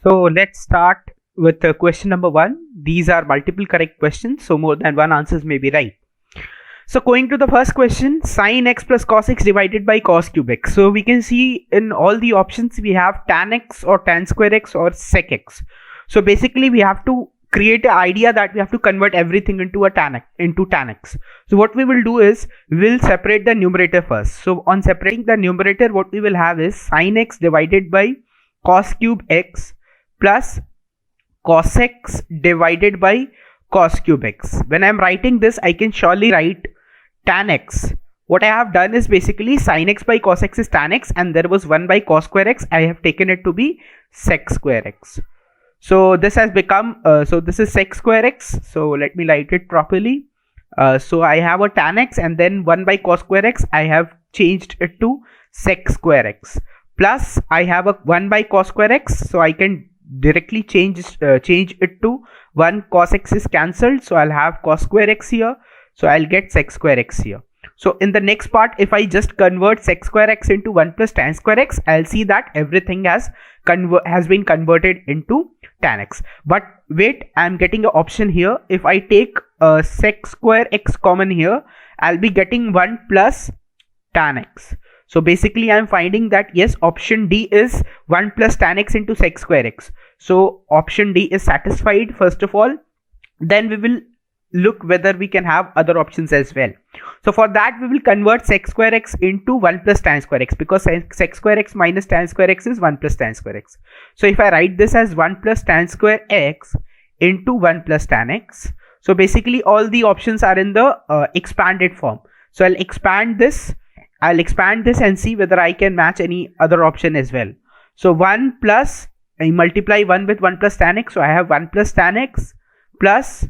So let's start with question number 1. These are multiple correct questions, so more than one answers may be right. So going to the first question, sin x plus cos x divided by cos cube x. So we can see in all the options we have tan x or tan square x or sec x. So basically we have to create an idea that we have to convert everything into tan x. So what we will do is we will separate the numerator first. So on separating the numerator, what we will have is sin x divided by cos cube x plus cos x divided by cos cube x. When I am writing this, I can surely write tan x. What I have done is basically sin x by cos x is tan x, and there was 1 by cos square x. I have taken it to be sec square x. So this has become, so this is sec square x. So let me write it properly. So I have a tan x, and then 1 by cos square x, I have changed it to sec square x. Plus I have a 1 by cos square x, so I can directly change it to 1 cos x is cancelled, so I'll have cos square x here, so I'll get sec square x here. So in the next part, if I just convert sec square x into 1 plus tan square x, I'll see that everything has been converted into tan x. But wait, I'm getting an option here. If I take sec square x common here, I'll be getting 1 plus tan x. So basically I'm finding that yes, option D is 1 plus tan x into sec square x. So option D is satisfied first of all. Then we will look whether we can have other options as well. So for that we will convert sec square x into 1 plus tan square x, because sec square x minus tan square x is 1 plus tan square x. So if I write this as 1 plus tan square x into 1 plus tan x, so basically all the options are in the expanded form. So I'll expand this and see whether I can match any other option as well. So 1 plus, I multiply 1 with 1 plus tan x, so I have 1 plus tan x plus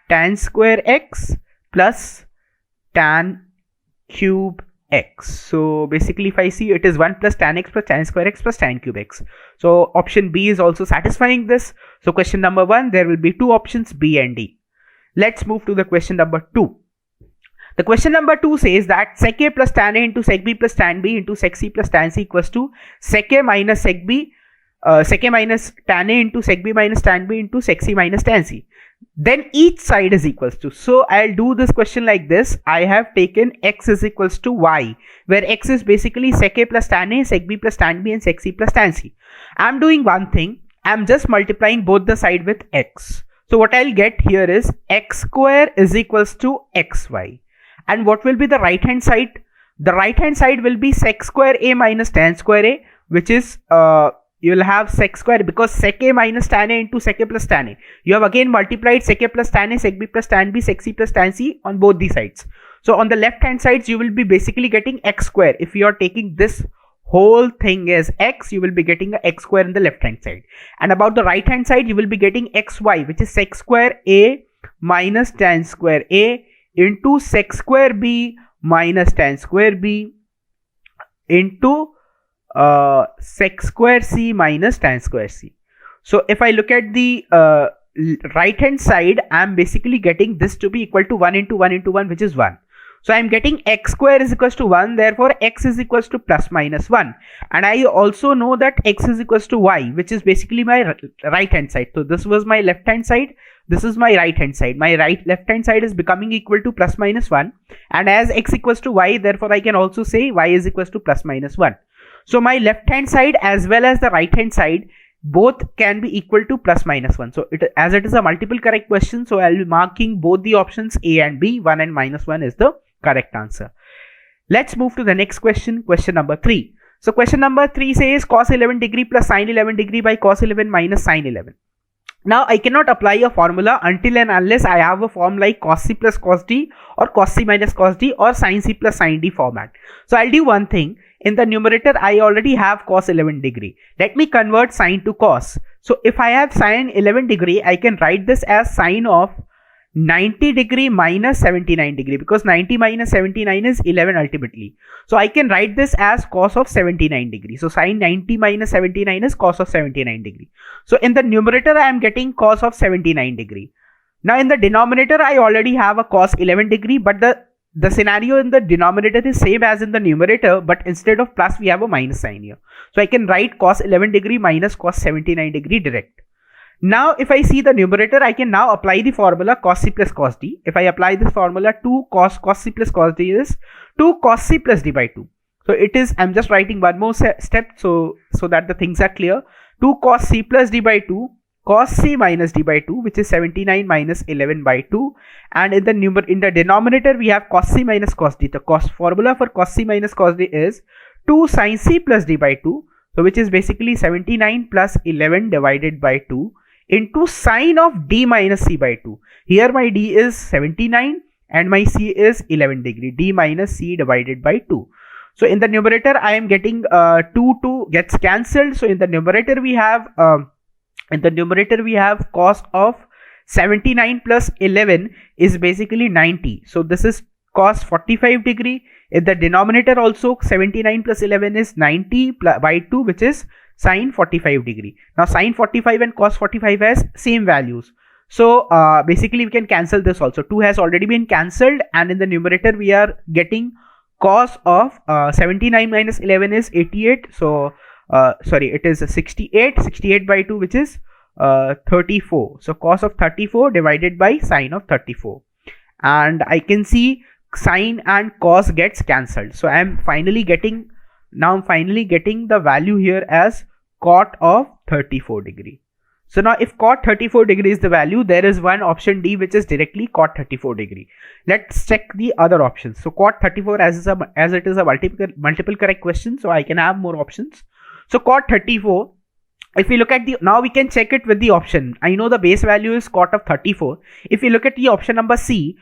tan square x plus tan cube x. So basically if I see, it is 1 plus tan x plus tan square x plus tan cube x. So option B is also satisfying this. So question number 1, there will be two options, B and D. Let's move to the question number 2. The question number 2 says that sec A plus tan A into sec B plus tan B into sec C plus tan C equals to sec A minus sec B, sec A minus tan A into sec B minus tan B into sec C minus tan C. Then each side is equals to. So I'll do this question like this. I have taken x is equals to y, where x is basically sec A plus tan A, sec B plus tan B and sec C plus tan C. I'm doing one thing. I'm just multiplying both the side with x. So what I'll get here is x square is equals to xy. And what will be the right hand side? The right hand side will be sec square A minus tan square A, which is you will have sec square, because sec A minus tan A into sec A plus tan A. You have again multiplied sec A plus tan A, sec B plus tan B, sec C plus tan C on both the sides. So on the left hand sides you will be basically getting x square. If you are taking this whole thing as x, you will be getting a x square in the left hand side. And about the right hand side you will be getting xy, which is sec square A minus tan square A into sec square B minus tan square B into sec square C minus tan square C. So if I look at the right hand side, I am basically getting this to be equal to 1 into 1 into 1, which is 1. So I am getting x square is equals to 1, therefore x is equals to plus minus 1. And I also know that x is equals to y, which is basically my right hand side. So this was my left hand side, this is my right hand side. My left hand side is becoming equal to plus minus 1. And as x equals to y, therefore I can also say y is equals to plus minus 1. So my left hand side as well as the right hand side both can be equal to plus minus 1. So as it is a multiple correct question, so I'll be marking both the options A and B. 1 and minus 1 is the correct answer. Let's move to the next question, question number 3. So question number 3 says cos 11 degree plus sin 11 degree by cos 11 minus sin 11. Now I cannot apply a formula until and unless I have a form like cos C plus cos D or cos C minus cos D or sin C plus sin D format. So I'll do one thing. In the numerator I already have cos 11 degree. Let me convert sin to cos. So if I have sin 11 degree, I can write this as sin of 90 degree minus 79 degree, because 90 minus 79 is 11 ultimately. So I can write this as cos of 79 degree. So sin 90 minus 79 is cos of 79 degree. So in the numerator I am getting cos of 79 degree. Now in the denominator I already have a cos 11 degree, but the the scenario in the denominator is same as in the numerator, but instead of plus we have a minus sign here. So I can write cos 11 degree minus cos 79 degree direct. Now if I see the numerator, I can now apply the formula cos c plus cos d. If I apply this formula, 2 cos c plus cos d is 2 cos c plus d by 2. So it is, I'm just writing one more step so that the things are clear. 2 cos c plus d by 2 cos c minus d by 2, which is 79 minus 11 by 2, and in the denominator we have cos c minus cos d. The formula for cos c minus cos d is 2 sin c plus d by 2, so which is basically 79 plus 11 divided by 2 into sine of d minus c by 2. Here my d is 79 and my c is 11 degree. D minus c divided by 2. So in the numerator I am getting 2 gets cancelled. So in the numerator we have cos of 79 plus 11 is basically 90. So this is cos 45 degree. In the denominator also 79 plus 11 is 90 by 2, which is sine 45 degree. Now sine 45 and cos 45 has same values. So basically we can cancel this also. 2 has already been cancelled, and in the numerator we are getting cos of 79 minus 11 is 88. So it is 68 by 2, which is 34. So cos of 34 divided by sine of 34, and I can see sine and cos gets cancelled. So I'm finally getting the value here as cot of 34 degree. So now if cot 34 degree is the value, there is one option D which is directly cot 34 degree. Let's check the other options. So cot 34 as it is a multiple correct question, so I can have more options. So cot 34, if we look at now we can check it with the option. I know the base value is cot of 34. If we look at the option number C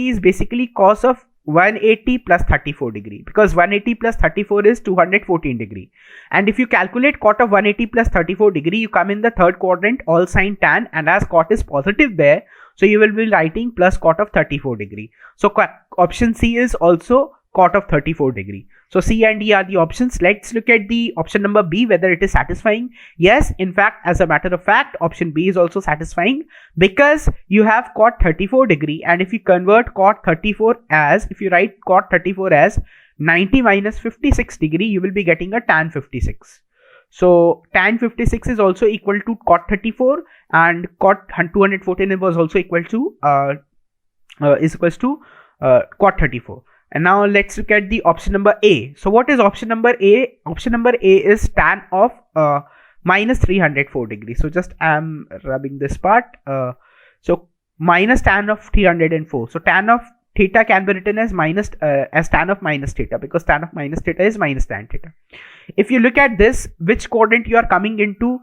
is basically cos of 180 plus 34 degree, because 180 plus 34 is 214 degree. And if you calculate cot of 180 plus 34 degree, you come in the third quadrant, all sign tan, and as cot is positive there, so you will be writing plus cot of 34 degree. So option C is also cot of 34 degree. So C and D are the options. Let's look at the option number B, whether it is satisfying. Yes, in fact, as a matter of fact, option B is also satisfying, because you have cot 34 degree, and if you convert cot 34 if you write cot 34 as 90 minus 56 degree, you will be getting a tan 56. So tan 56 is also equal to cot 34, and cot 214 was also equal to cot 34. And now let's look at the option number A. So what is option number A? Option number A is tan of minus 304 degrees. So just I'm rubbing this part. So minus tan of 304. So tan of theta can be written as tan of minus theta, because tan of minus theta is minus tan theta. If you look at this, which quadrant you are coming into,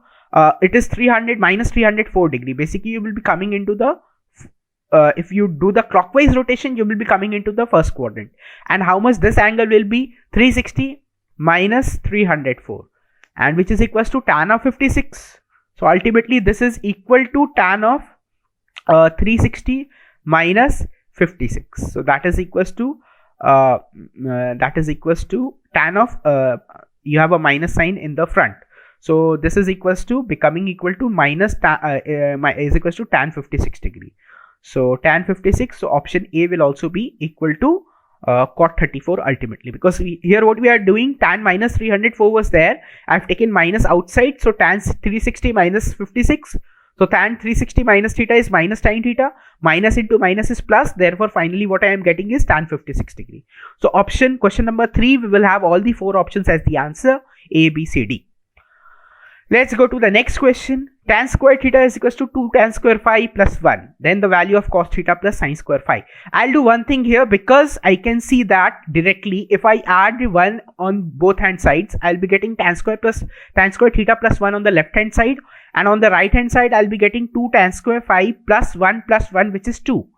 it is minus 304 degree. Basically you will be coming into the if you do the clockwise rotation, you will be coming into the first quadrant. And how much this angle will be? 360 minus 304, and which is equals to tan of 56. So ultimately this is equal to tan of 360 minus 56. So that is equals to tan of you have a minus sign in the front. So this is equals to becoming equal to minus is equals to tan 56 degree. So tan 56, so option A will also be equal to cot 34 ultimately, because here what we are doing, tan minus 304 was there, I have taken minus outside, so tan 360 minus 56, so tan 360 minus theta is minus tan theta, minus into minus is plus, therefore finally what I am getting is tan 56 degree. So question number 3, we will have all the 4 options as the answer, A, B, C, D. Let's go to the next question. Tan square theta is equals to 2 tan square phi plus 1. Then the value of cos theta plus sin square phi. I'll do one thing here, because I can see that directly if I add 1 on both hand sides, I'll be getting tan square theta plus 1 on the left hand side, and on the right hand side I'll be getting 2 tan square phi plus 1, which is 2.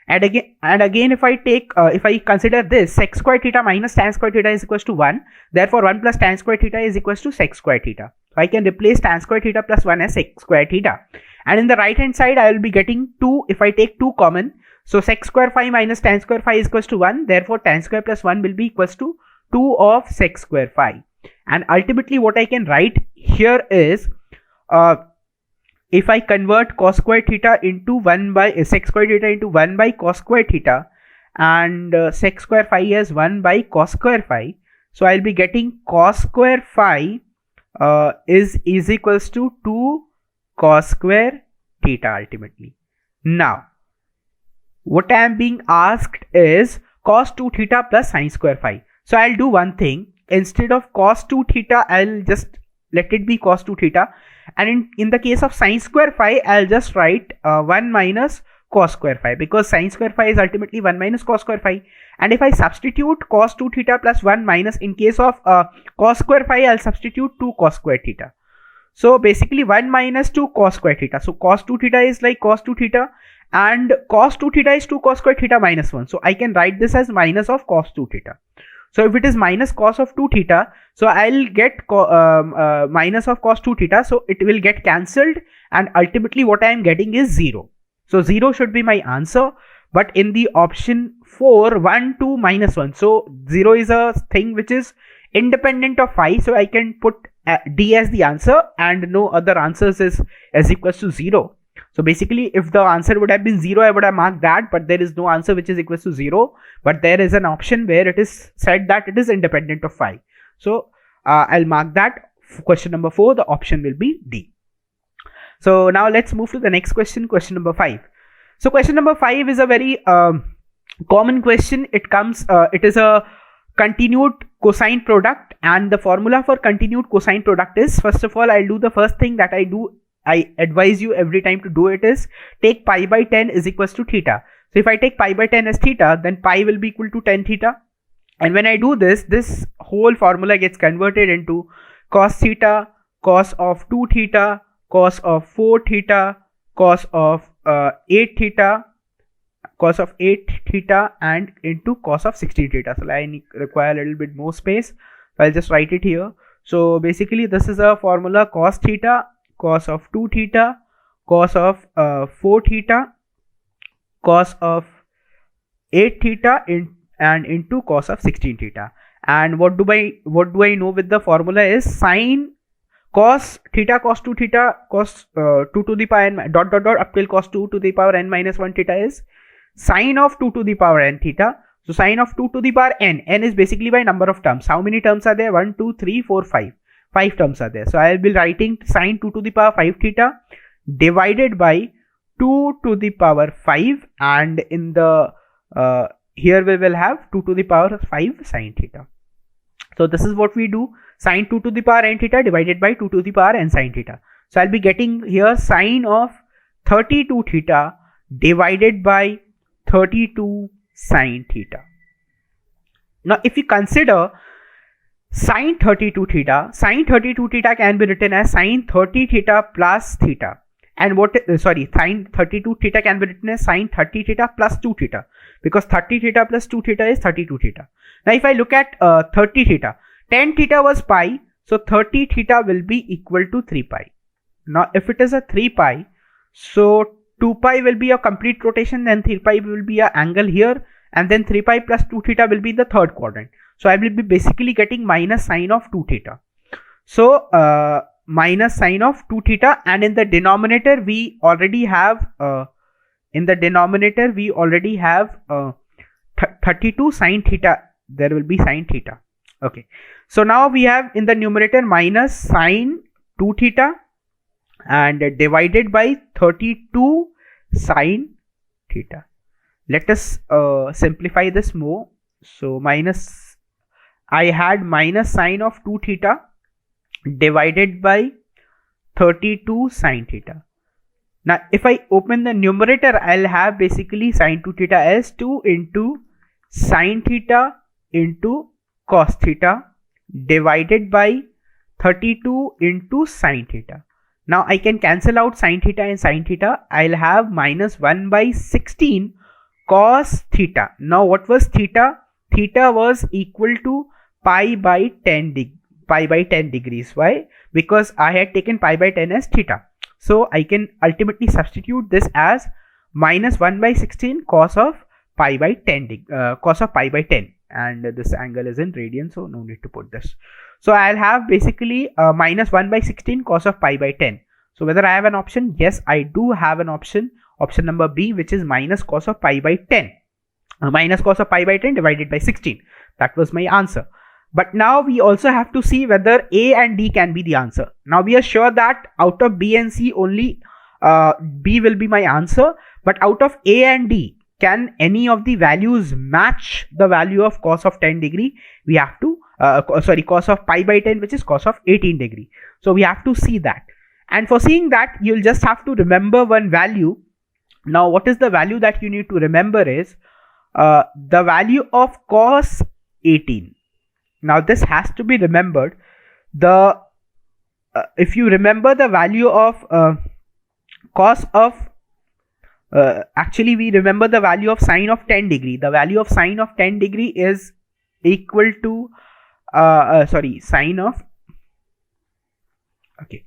And again if I take if I consider this, sec square theta minus tan square theta is equals to 1. Therefore 1 plus tan square theta is equals to sec square theta. So I can replace tan square theta plus 1 as sec square theta. And in the right hand side I will be getting 2 if I take 2 common. So sec square phi minus tan square phi is equals to 1. Therefore tan square plus 1 will be equals to 2 of sec square phi. And ultimately what I can write here is if I convert cos square theta into 1 by sec square theta into 1 by cos square theta, and sec square phi as 1 by cos square phi. So I'll be getting cos square phi is equals to 2 cos square theta ultimately. Now, what I am being asked is cos 2 theta plus sin square phi. So I'll do one thing. Instead of cos 2 theta, I'll just let it be cos 2 theta. And in the case of sin square phi, I'll just write 1 minus cos square phi, because sin square phi is ultimately 1 minus cos square phi. And if I substitute cos 2 theta plus 1 minus, in case of cos square phi, I'll substitute 2 cos square theta. So basically 1 minus 2 cos square theta. So cos 2 theta is like cos 2 theta, and cos 2 theta is 2 cos square theta minus 1. So I can write this as minus of cos 2 theta. So if it is minus cos of 2 theta, so I'll get minus of cos 2 theta. So it will get cancelled, and ultimately what I am getting is 0. So 0 should be my answer. But in the option 4, 1, 2, minus 1. So 0 is a thing which is independent of phi. So I can put D as the answer, and no other answers is equals to 0. So basically, if the answer would have been 0, I would have marked that, but there is no answer which is equals to 0. But there is an option where it is said that it is independent of phi. So I'll mark that. Question number 4, the option will be D. So now let's move to the next question, question number 5. So question number 5 is a very common question. It is a continued cosine product, and the formula for continued cosine product is, first of all, I'll do the first thing that I advise you every time to do it is take pi by 10 is equals to theta. So if I take pi by 10 as theta, then pi will be equal to 10 theta. And when I do this, this whole formula gets converted into cos theta, cos of 2 theta, cos of 4 theta, cos of 8 theta, cos of 8 theta, and into cos of 16 theta. So I require a little bit more space. So I'll just write it here. So basically this is a formula: cos theta, cos of 2 theta, cos of 4 theta, cos of 8 theta, and into cos of 16 theta. And what do I know with the formula is sine cos theta, cos 2 theta, cos 2 to the power n dot up till cos 2 to the power n minus 1 theta is sine of 2 to the power n theta. So sine of 2 to the power n is basically by number of terms. How many terms are there? 1, 2, 3, 4, 5. 5 terms are there. So I will be writing sine 2 to the power 5 theta divided by 2 to the power 5, and in the here we will have 2 to the power 5 sine theta. So this is what we do: sine 2 to the power n theta divided by 2 to the power n sine theta. So I'll be getting here sine of 32 theta divided by 32 sine theta. Now if you consider sine 32 theta can be written as sine 30 theta plus theta. And sine 32 theta can be written as sine 30 theta plus 2 theta, because 30 theta plus 2 theta is 32 theta. Now if I look at 30 theta, 10 theta was pi, so 30 theta will be equal to 3 pi. Now if it is a 3 pi, so 2 pi will be a complete rotation, then 3 pi will be an angle here, and then 3 pi plus 2 theta will be the third quadrant. So I will be basically getting minus sine of 2 theta. So minus sine of 2 theta, and in the denominator we already have 32 sine theta. There will be sine theta. Okay. So now we have in the numerator minus sine 2 theta and divided by 32 sine theta. Let us simplify this more. So I had minus sine of 2 theta divided by 32 sine theta. Now if I open the numerator, I'll have basically sine 2 theta as 2 into sine theta into cos theta divided by 32 into sine theta. Now I can cancel out sine theta and sine theta. I'll have minus 1 by 16 cos theta. Now what was theta? Theta was equal to pi by 10 degrees. Why? Because I had taken pi by 10 as theta. So I can ultimately substitute this as minus 1 by 16 cos of pi by 10, and this angle is in radian, so no need to put this. So I'll have basically minus 1 by 16 cos of pi by 10. So whether I have an option? Yes, I do have an option. Option number B, which is minus cos of pi by 10. minus cos of pi by 10 divided by 16. That was my answer. But now we also have to see whether A and D can be the answer. Now we are sure that out of B and C only B will be my answer, but out of A and D, can any of the values match the value of cos of 10 degree? We have to, cos of pi by 10, which is cos of 18 degree. So we have to see that. And for seeing that, you'll just have to remember one value. Now, what is the value that you need to remember is the value of cos 18. Now, this has to be remembered. If you remember the value of cos of actually we remember the value of sine of 10 degree. The value of sine of 10 degree is equal to sine of, okay,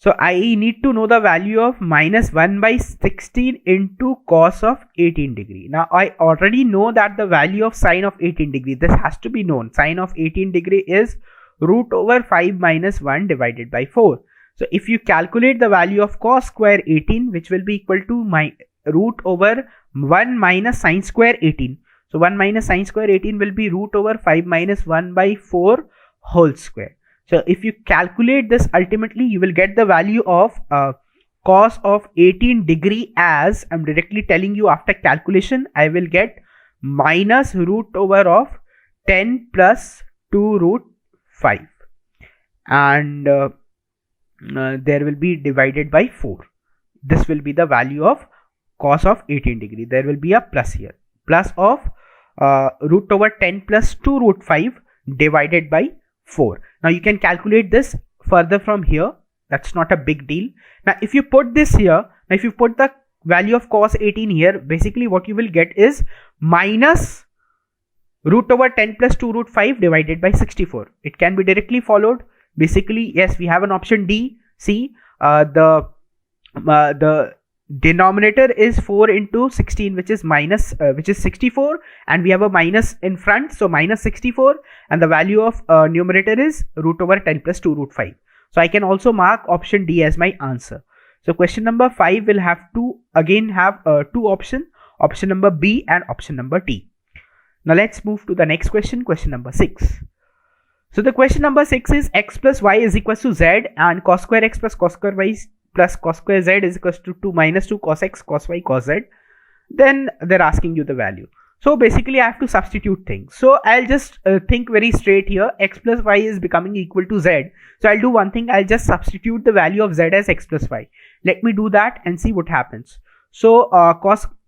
so I need to know the value of minus 1 by 16 into cos of 18 degree. Now I already know that the value of sine of 18 degree, this has to be known. Sine of 18 degree is root over 5 minus 1 divided by 4. So if you calculate the value of cos square 18, which will be equal to root over 1 minus sine square 18. So 1 minus sine square 18 will be root over 5 minus 1 by 4 whole square. So if you calculate this, ultimately you will get the value of cos of 18 degree as, I'm directly telling you after calculation, I will get minus root over of 10 plus 2 root 5. And there will be divided by 4. This will be the value of cos of 18 degree. There will be a plus here. Plus of root over 10 plus 2 root 5 divided by 4. Now you can calculate this further from here. That's not a big deal. Now if you put this here, now if you put the value of cos 18 here, basically what you will get is minus root over 10 plus 2 root 5 divided by 64. It can be directly followed. Basically, yes, we have an option D. See, the denominator is 4 into 16, which is 64, and we have a minus in front, so minus 64, and the value of numerator is root over 10 plus 2 root 5. So I can also mark option D as my answer. So question number 5 will have to again have two options, option number B and option number T. Now let's move to the next question, question number 6. So the question number 6 is x plus y is equals to z, and cos square x plus cos square y plus cos square z is equals to 2 minus 2 cos x cos y cos z. Then they're asking you the value. So basically I have to substitute things. So I'll just think very straight here. X plus y is becoming equal to z. So I'll do one thing. I'll just substitute the value of z as x plus y. Let me do that and see what happens. So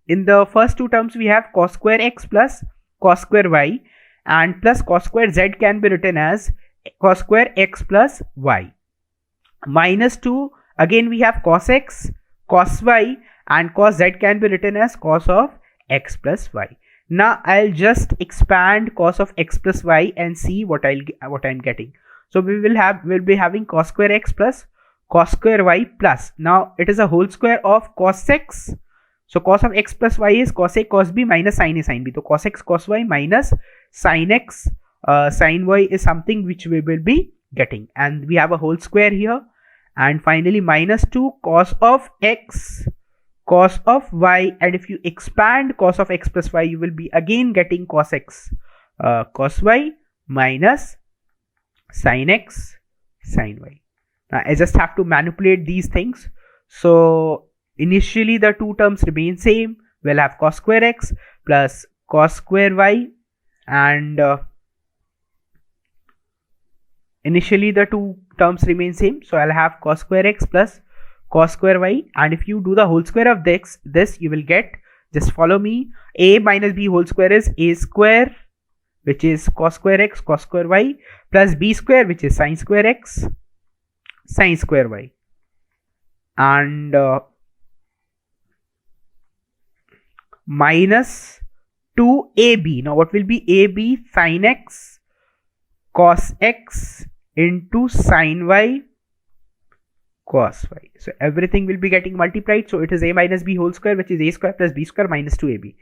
in the first two terms we have cos square x plus cos square y, and plus cos square z can be written as cos square x plus y. Minus 2, again we have cos x, cos y, and cos z can be written as cos of x plus y. Now I'll just expand cos of x plus y and see what I'm getting. So we'll be having cos square x plus cos square y plus, now it is a whole square of cos x. So cos of x plus y is cos a cos b minus sin a sin b. So cos x cos y minus sin x sin y is something which we will be getting, and we have a whole square here. And finally minus 2 cos of x cos of y, and if you expand cos of x plus y, you will be again getting cos x cos y minus sin x sin y. Now I just have to manipulate these things. So initially the two terms remain same. We'll have cos square x plus cos square y, and initially the two terms remain same. So I'll have cos square x plus cos square y, and if you do the whole square of this you will get, just follow me, a minus b whole square is a square, which is cos square x cos square y, plus b square, which is sin square x sin square y, and minus 2ab. Now what will be ab? Sin x cos x into sin y cos y. So everything will be getting multiplied. So it is a minus b whole square, which is a square plus b square minus 2ab.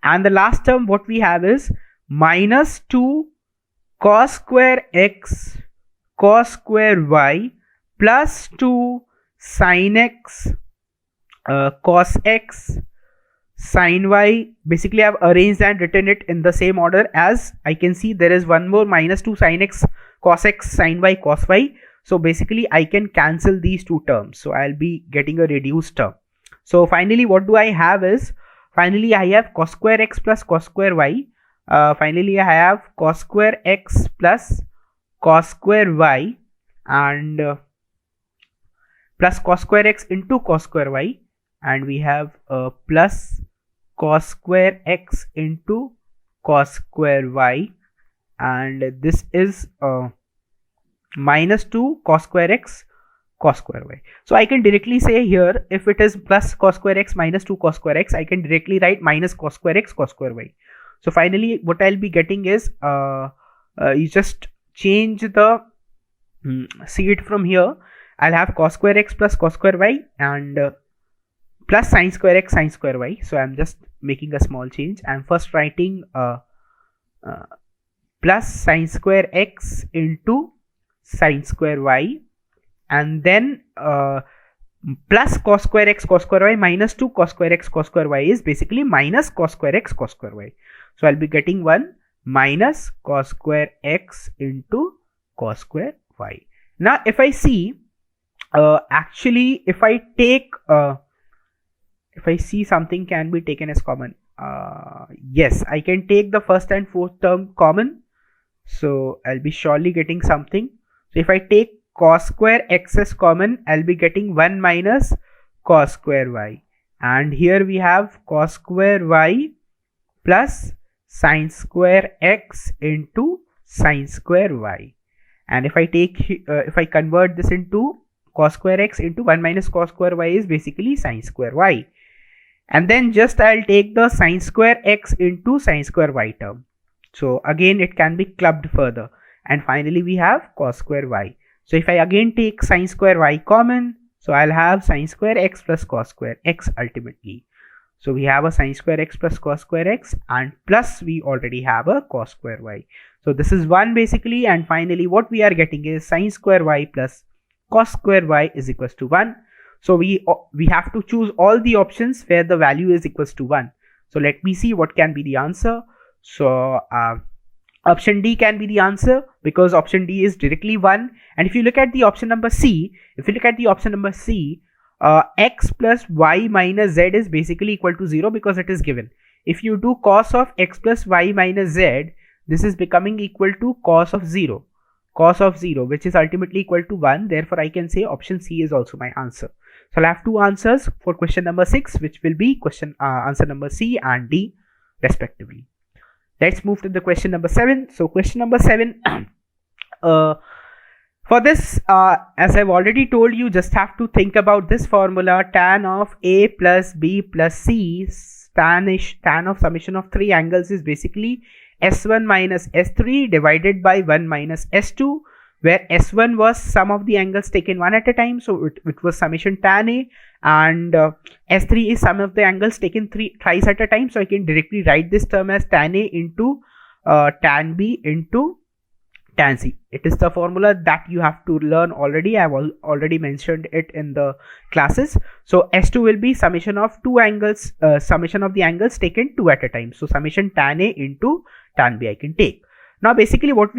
And the last term what we have is minus 2 cos square x cos square y plus 2 sin x cos x sine y. Basically I've arranged and written it in the same order. As I can see, there is one more minus 2 sin x cos x sine y cos y. So basically I can cancel these two terms, so I'll be getting a reduced term. So finally what do I have is, finally I have cos square x plus cos square y. Finally I have cos square x plus cos square y, and plus cos square x into cos square y, and we have plus cos square x into cos square y, and this is minus 2 cos square x cos square y. So I can directly say here, if it is plus cos square x minus 2 cos square x, I can directly write minus cos square x cos square y. So finally what I'll be getting is, you just change the see it from here. I'll have cos square x plus cos square y, and plus sine square x sine square y. So I'm just making a small change. I'm first writing plus sine square x into sine square y, and then plus cos square x cos square y minus 2 cos square x cos square y is basically minus cos square x cos square y. So I'll be getting 1 minus cos square x into cos square y. Now if I see, actually if I take if I see something can be taken as common, yes, I can take the first and fourth term common, so I'll be surely getting something. So if I take cos square x as common, I'll be getting 1 minus cos square y, and here we have cos square y plus sine square x into sine square y. And if I take if I convert this into cos square x into 1 minus cos square y is basically sine square y, and then just I'll take the sine square x into sine square y term. So again it can be clubbed further, and finally we have cos square y. So if I again take sine square y common, so I'll have sine square x plus cos square x ultimately. So we have a sine square x plus cos square x, and plus we already have a cos square y. So this is 1 basically, and finally what we are getting is sine square y plus cos square y is equals to 1. So we have to choose all the options where the value is equals to 1. So let me see what can be the answer. So option D can be the answer, because option D is directly 1. And if you look at the option number C, x plus y minus z is basically equal to 0 because it is given. If you do cos of x plus y minus z, this is becoming equal to cos of 0, which is ultimately equal to 1. Therefore I can say option C is also my answer. So I'll have two answers for question number 6, which will be answer number C and D respectively. Let's move to the question number 7. So question number 7, for this, as I've already told you, just have to think about this formula: tan of A plus B plus C, tan of summation of three angles is basically S1 minus S3 divided by 1 minus S2, where S1 was sum of the angles taken one at a time, so it was summation tan A, and S3 is sum of the angles taken thrice at a time. So I can directly write this term as tan A into tan B into tan C. It is the formula that you have to learn already. I have already mentioned it in the classes. So S2 will be summation of two angles, summation of the angles taken two at a time. So summation tan A into tan B I can take. Now basically what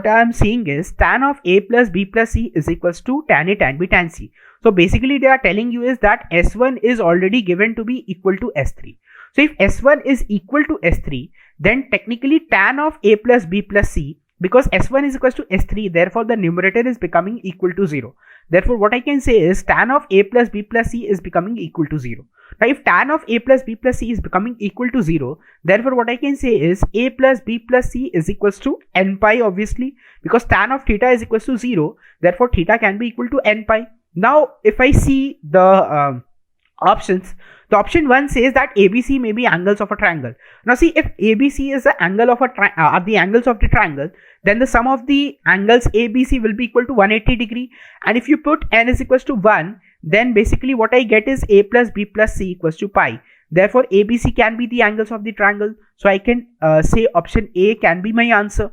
I am seeing is tan of A plus B plus C is equals to tan A tan B tan C. So basically they are telling you is that S1 is already given to be equal to S3. So if S1 is equal to S3, then technically tan of A plus B plus C, because S1 is equals to S3, therefore the numerator is becoming equal to 0. Therefore what I can say is tan of A plus B plus C is becoming equal to 0. Now if tan of A plus B plus C is becoming equal to 0, therefore what I can say is A plus B plus C is equals to n pi, obviously, because tan of theta is equals to 0, therefore theta can be equal to n pi. Now if I see the options, the option 1 says that ABC may be angles of a triangle. Now see, if ABC is the angle of the angles of the triangle, then the sum of the angles ABC will be equal to 180 degree. And if you put n is equals to 1, then basically what I get is A plus B plus C equals to pi. Therefore ABC can be the angles of the triangle. So I can say option A can be my answer.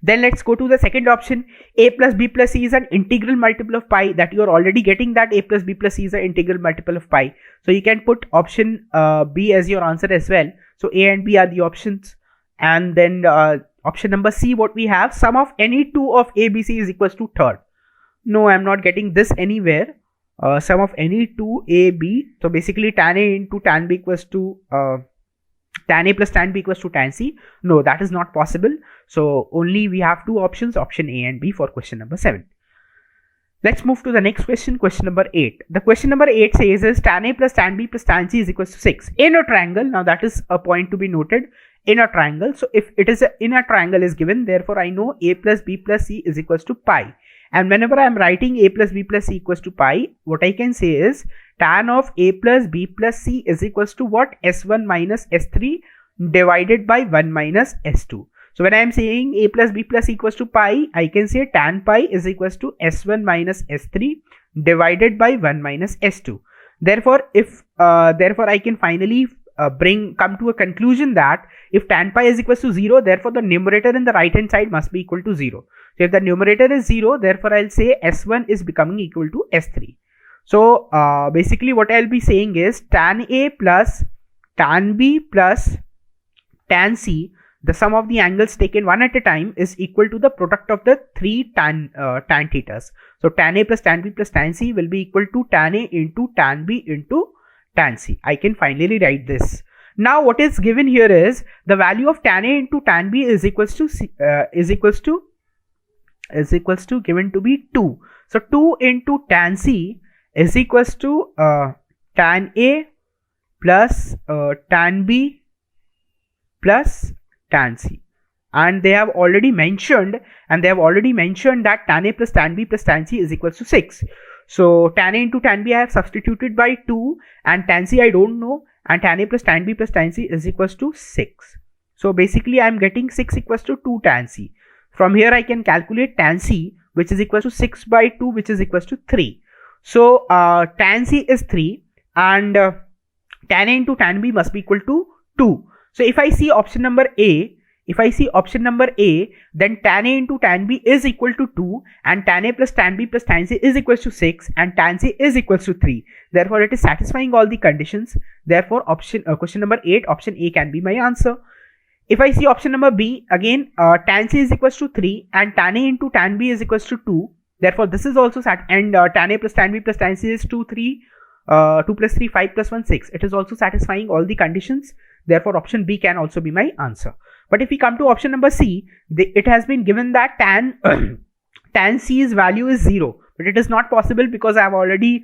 Then let's go to the second option. A plus b plus c is an integral multiple of pi. That you are already getting that a plus b plus c is an integral multiple of pi. So you can put option B as your answer as well. So A and B are the options. And then option number C, what we have, sum of any two of A, B, C is equals to third. No, I'm not getting this anywhere. Sum of any two A, B. So basically tan A into tan B equals to tan A plus tan B equals to tan C. No, that is not possible. So only we have two options, option A and B for question number 7. Let's move to the next question, question number 8. The question number 8 says is tan A plus tan B plus tan C is equals to 6 in a triangle. Now that is a point to be noted, in a triangle. So if it is in a triangle is given, therefore I know A plus B plus C is equals to pi. And whenever I am writing A plus B plus C equals to pi, what I can say is tan of A plus B plus C is equals to what? S1 minus S3 divided by 1 minus S2. So when I am saying A plus B plus C equals to pi, I can say tan pi is equals to S1 minus S3 divided by 1 minus S2. Therefore, therefore I can finally come to a conclusion that if tan pi is equals to 0, therefore the numerator in the right hand side must be equal to 0. So if the numerator is 0, therefore I'll say S1 is becoming equal to S3. So basically what I'll be saying is tan A plus tan B plus tan C, the sum of the angles taken one at a time is equal to the product of the three tan thetas. So tan A plus tan B plus tan C will be equal to tan A into tan B into tan C. I can finally write this. Now what is given here is the value of tan A into tan B is equals to given to be 2. So 2 into tan C is equals to tan A plus tan B plus tan C. And they have already mentioned that tan A plus tan B plus tan C is equals to 6. So tan A into tan B I have substituted by 2 and tan C I don't know, and tan A plus tan B plus tan C is equals to 6. So basically I am getting 6 equals to 2 tan C. From here I can calculate tan C, which is equals to 6 by 2, which is equals to 3. So tan C is 3 and tan A into tan B must be equal to 2. So if I see option number A, then tan A into tan B is equal to 2 and tan A plus tan B plus tan C is equals to 6 and tan C is equals to 3. Therefore, it is satisfying all the conditions. Therefore, question number 8, option A can be my answer. If I see option number B, again, tan C is equals to 3 and tan A into tan B is equals to 2. Therefore, this is also and tan A plus tan B plus tan C is 2, 3, 2 plus 3, 5 plus 1, 6. It is also satisfying all the conditions. Therefore, option B can also be my answer. But if we come to option number C, it has been given that tan C's value is 0. But it is not possible because I have already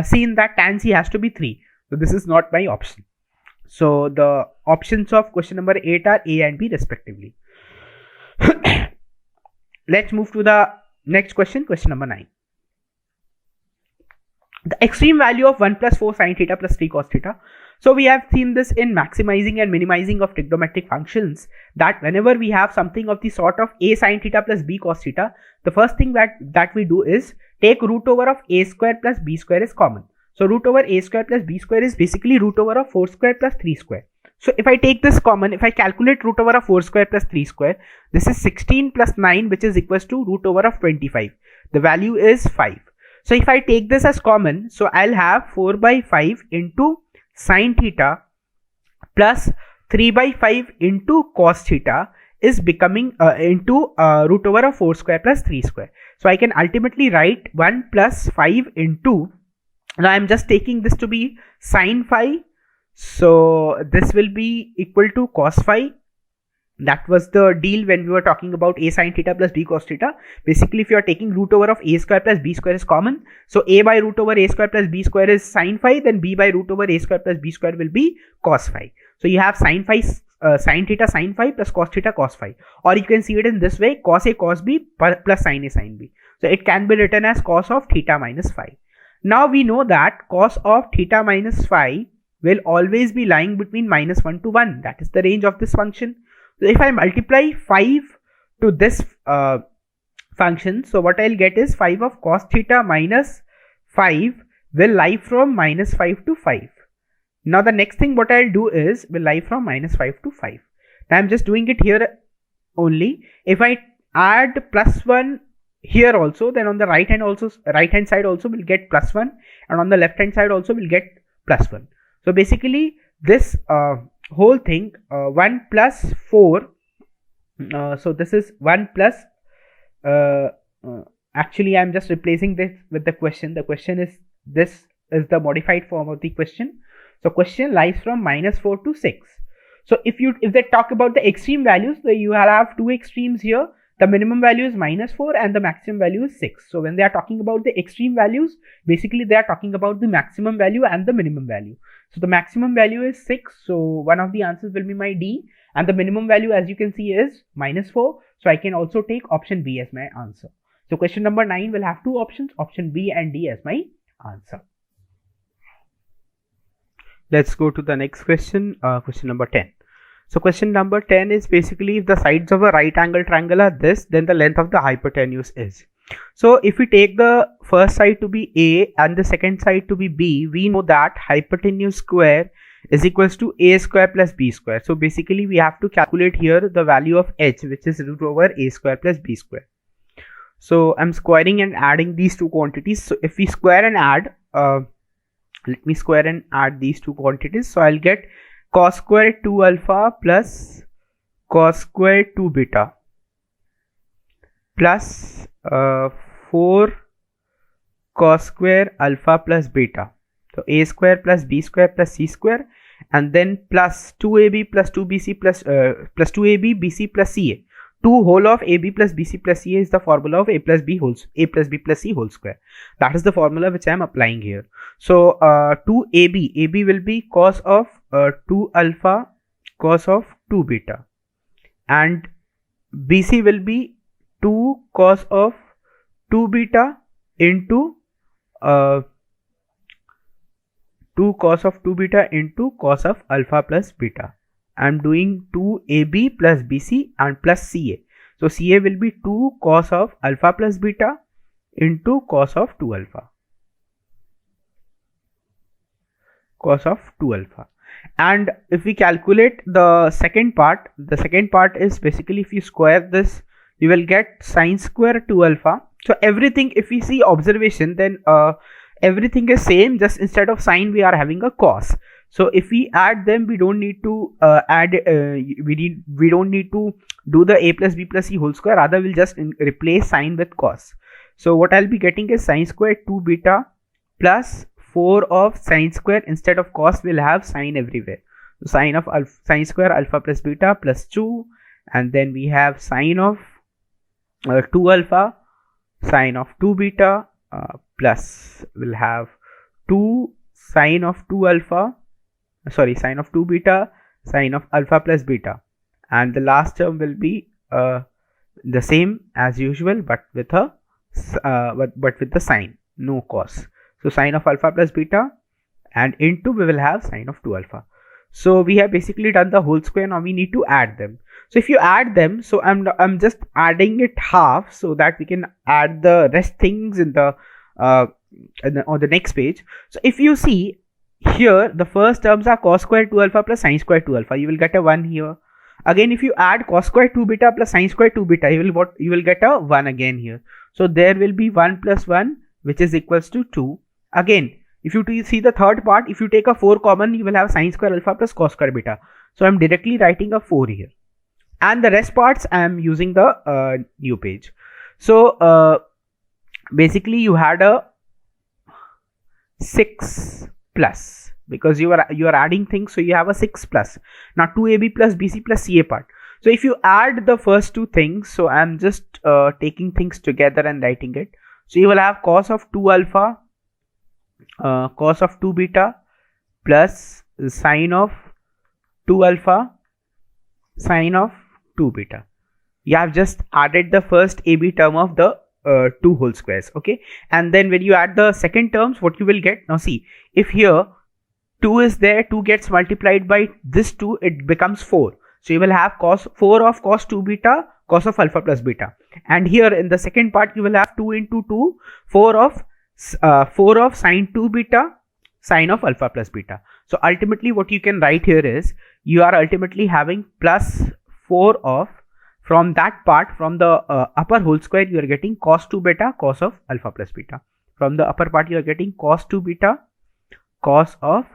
seen that tan C has to be 3. So this is not my option. So the options of question number 8 are A and B respectively. Let's move to the next question, question number 9. The extreme value of 1 plus 4 sin theta plus 3 cos theta. So we have seen this in maximizing and minimizing of trigonometric functions, that whenever we have something of the sort of a sin theta plus b cos theta, the first thing that we do is take root over of a square plus b square is common. So root over a square plus b square is basically root over of 4 square plus 3 square. So if I take this common, if I calculate root over of 4 square plus 3 square, this is 16 plus 9, which is equals to root over of 25. The value is 5. So if I take this as common, so I'll have 4 by 5 into sin theta plus 3 by 5 into cos theta is becoming into root over of 4 square plus 3 square. So I can ultimately write 1 plus 5 into, now I'm just taking this to be sin phi. So this will be equal to cos phi. That was the deal when we were talking about a sin theta plus b cos theta. Basically, if you are taking root over of a square plus b square is common, so a by root over a square plus b square is sin phi, then b by root over a square plus b square will be cos phi. So you have sin phi, sin theta sin phi plus cos theta cos phi, or you can see it in this way: cos a cos b plus sin a sin b. So it can be written as cos of theta minus phi. Now we know that cos of theta minus phi will always be lying between minus 1 to 1. That is the range of this function. So if I multiply 5 to this function, so what I'll get is 5 of cos theta minus 5 will lie from minus 5 to 5. Now the next thing what I'll do is will lie from minus 5 to 5. Now I'm just doing it here only. If I add plus 1 here also, then on the right hand side also will get plus 1, and on the left hand side also will get plus 1. So basically this whole thing 1 plus 4, so this is 1 plus actually I'm just replacing this with the question. The question is, this is the modified form of the question. So question lies from -4 to 6. So if they talk about the extreme values, you have two extremes here. The minimum value is -4 and the maximum value is 6. So when they are talking about the extreme values, basically they are talking about the maximum value and the minimum value. So the maximum value is 6. So one of the answers will be my D, and the minimum value, as you can see, is -4. So I can also take option B as my answer. So question number 9 will have two options, option B and D as my answer. Let's go to the next question, question number 10. So question number 10 is basically, if the sides of a right angle triangle are this, then the length of the hypotenuse is. So if we take the first side to be A and the second side to be B, we know that hypotenuse square is equals to A square plus B square. So basically we have to calculate here the value of H, which is root over A square plus B square. So I'm squaring and adding these two quantities. So if we square and add, let me square and add these two quantities. So I'll get cos square 2 alpha plus cos square 2 beta plus 4 cos square alpha plus beta. So A square plus B square plus C square, and then plus 2AB plus 2BC plus 2AB BC plus CA. 2 whole of AB plus BC plus CA is the formula of A plus B plus C whole square. That is the formula which I am applying here. So 2AB, AB will be cos of 2 alpha cos of 2 beta, and BC will be 2 cos of 2 beta into 2 cos of 2 beta into cos of alpha plus beta. I'm doing 2AB plus BC and plus CA. So CA will be 2 cos of alpha plus beta into cos of 2 alpha. Cos of 2 alpha. And if we calculate the second part is basically, if you square this, you will get sine square 2 alpha. So everything, if we see observation, then everything is same, just instead of sine we are having a cos. So if we add them, we don't need to we don't need to do the A plus B plus C whole square, rather we'll just replace sine with cos. So what I'll be getting is sine square 2 beta plus 4 of sine square. Instead of cos, we'll have sine everywhere. So sine square alpha plus beta plus 2, and then we have sine of 2 alpha sine of 2 beta plus we'll have 2 sine of 2 alpha, sorry, sine of 2 beta sine of alpha plus beta, and the last term will be the same as usual, but with a but with the sine, no cos. So sine of alpha plus beta, and into we will have sine of 2 alpha. So we have basically done the whole square. Now we need to add them. So if you add them, so I'm just adding it half so that we can add the rest things in the on the next page. So if you see here, the first terms are cos square 2 alpha plus sine square 2 alpha. You will get a 1 here. Again, if you add cos square 2 beta plus sine square 2 beta, you will get a 1 again here. So there will be 1 plus 1, which is equals to 2. Again, if you see the third part, if you take a 4 common, you will have sine square alpha plus cos square beta. So I'm directly writing a 4 here, and the rest parts I am using the new page. So basically you had a 6 plus, because you are adding things, so you have a 6 plus. Now 2AB plus BC plus CA part. So if you add the first two things, so I am just taking things together and writing it. So you will have cos of 2 alpha cos of 2 beta plus sine of 2 alpha sine of 2 beta. You have just added the first AB term of the two whole squares, okay? And then when you add the second terms, what you will get, now see, if here 2 is there, 2 gets multiplied by this 2, it becomes 4. So you will have cos 4 of cos 2 beta cos of alpha plus beta, and here in the second part you will have 2 into 2 4 of sine 2 beta sine of alpha plus beta. So ultimately what you can write here is, you are ultimately having plus 4 of from that part, from the upper whole square, you are getting cos 2 beta cos of alpha plus beta. From the upper part, you are getting cos 2 beta cos of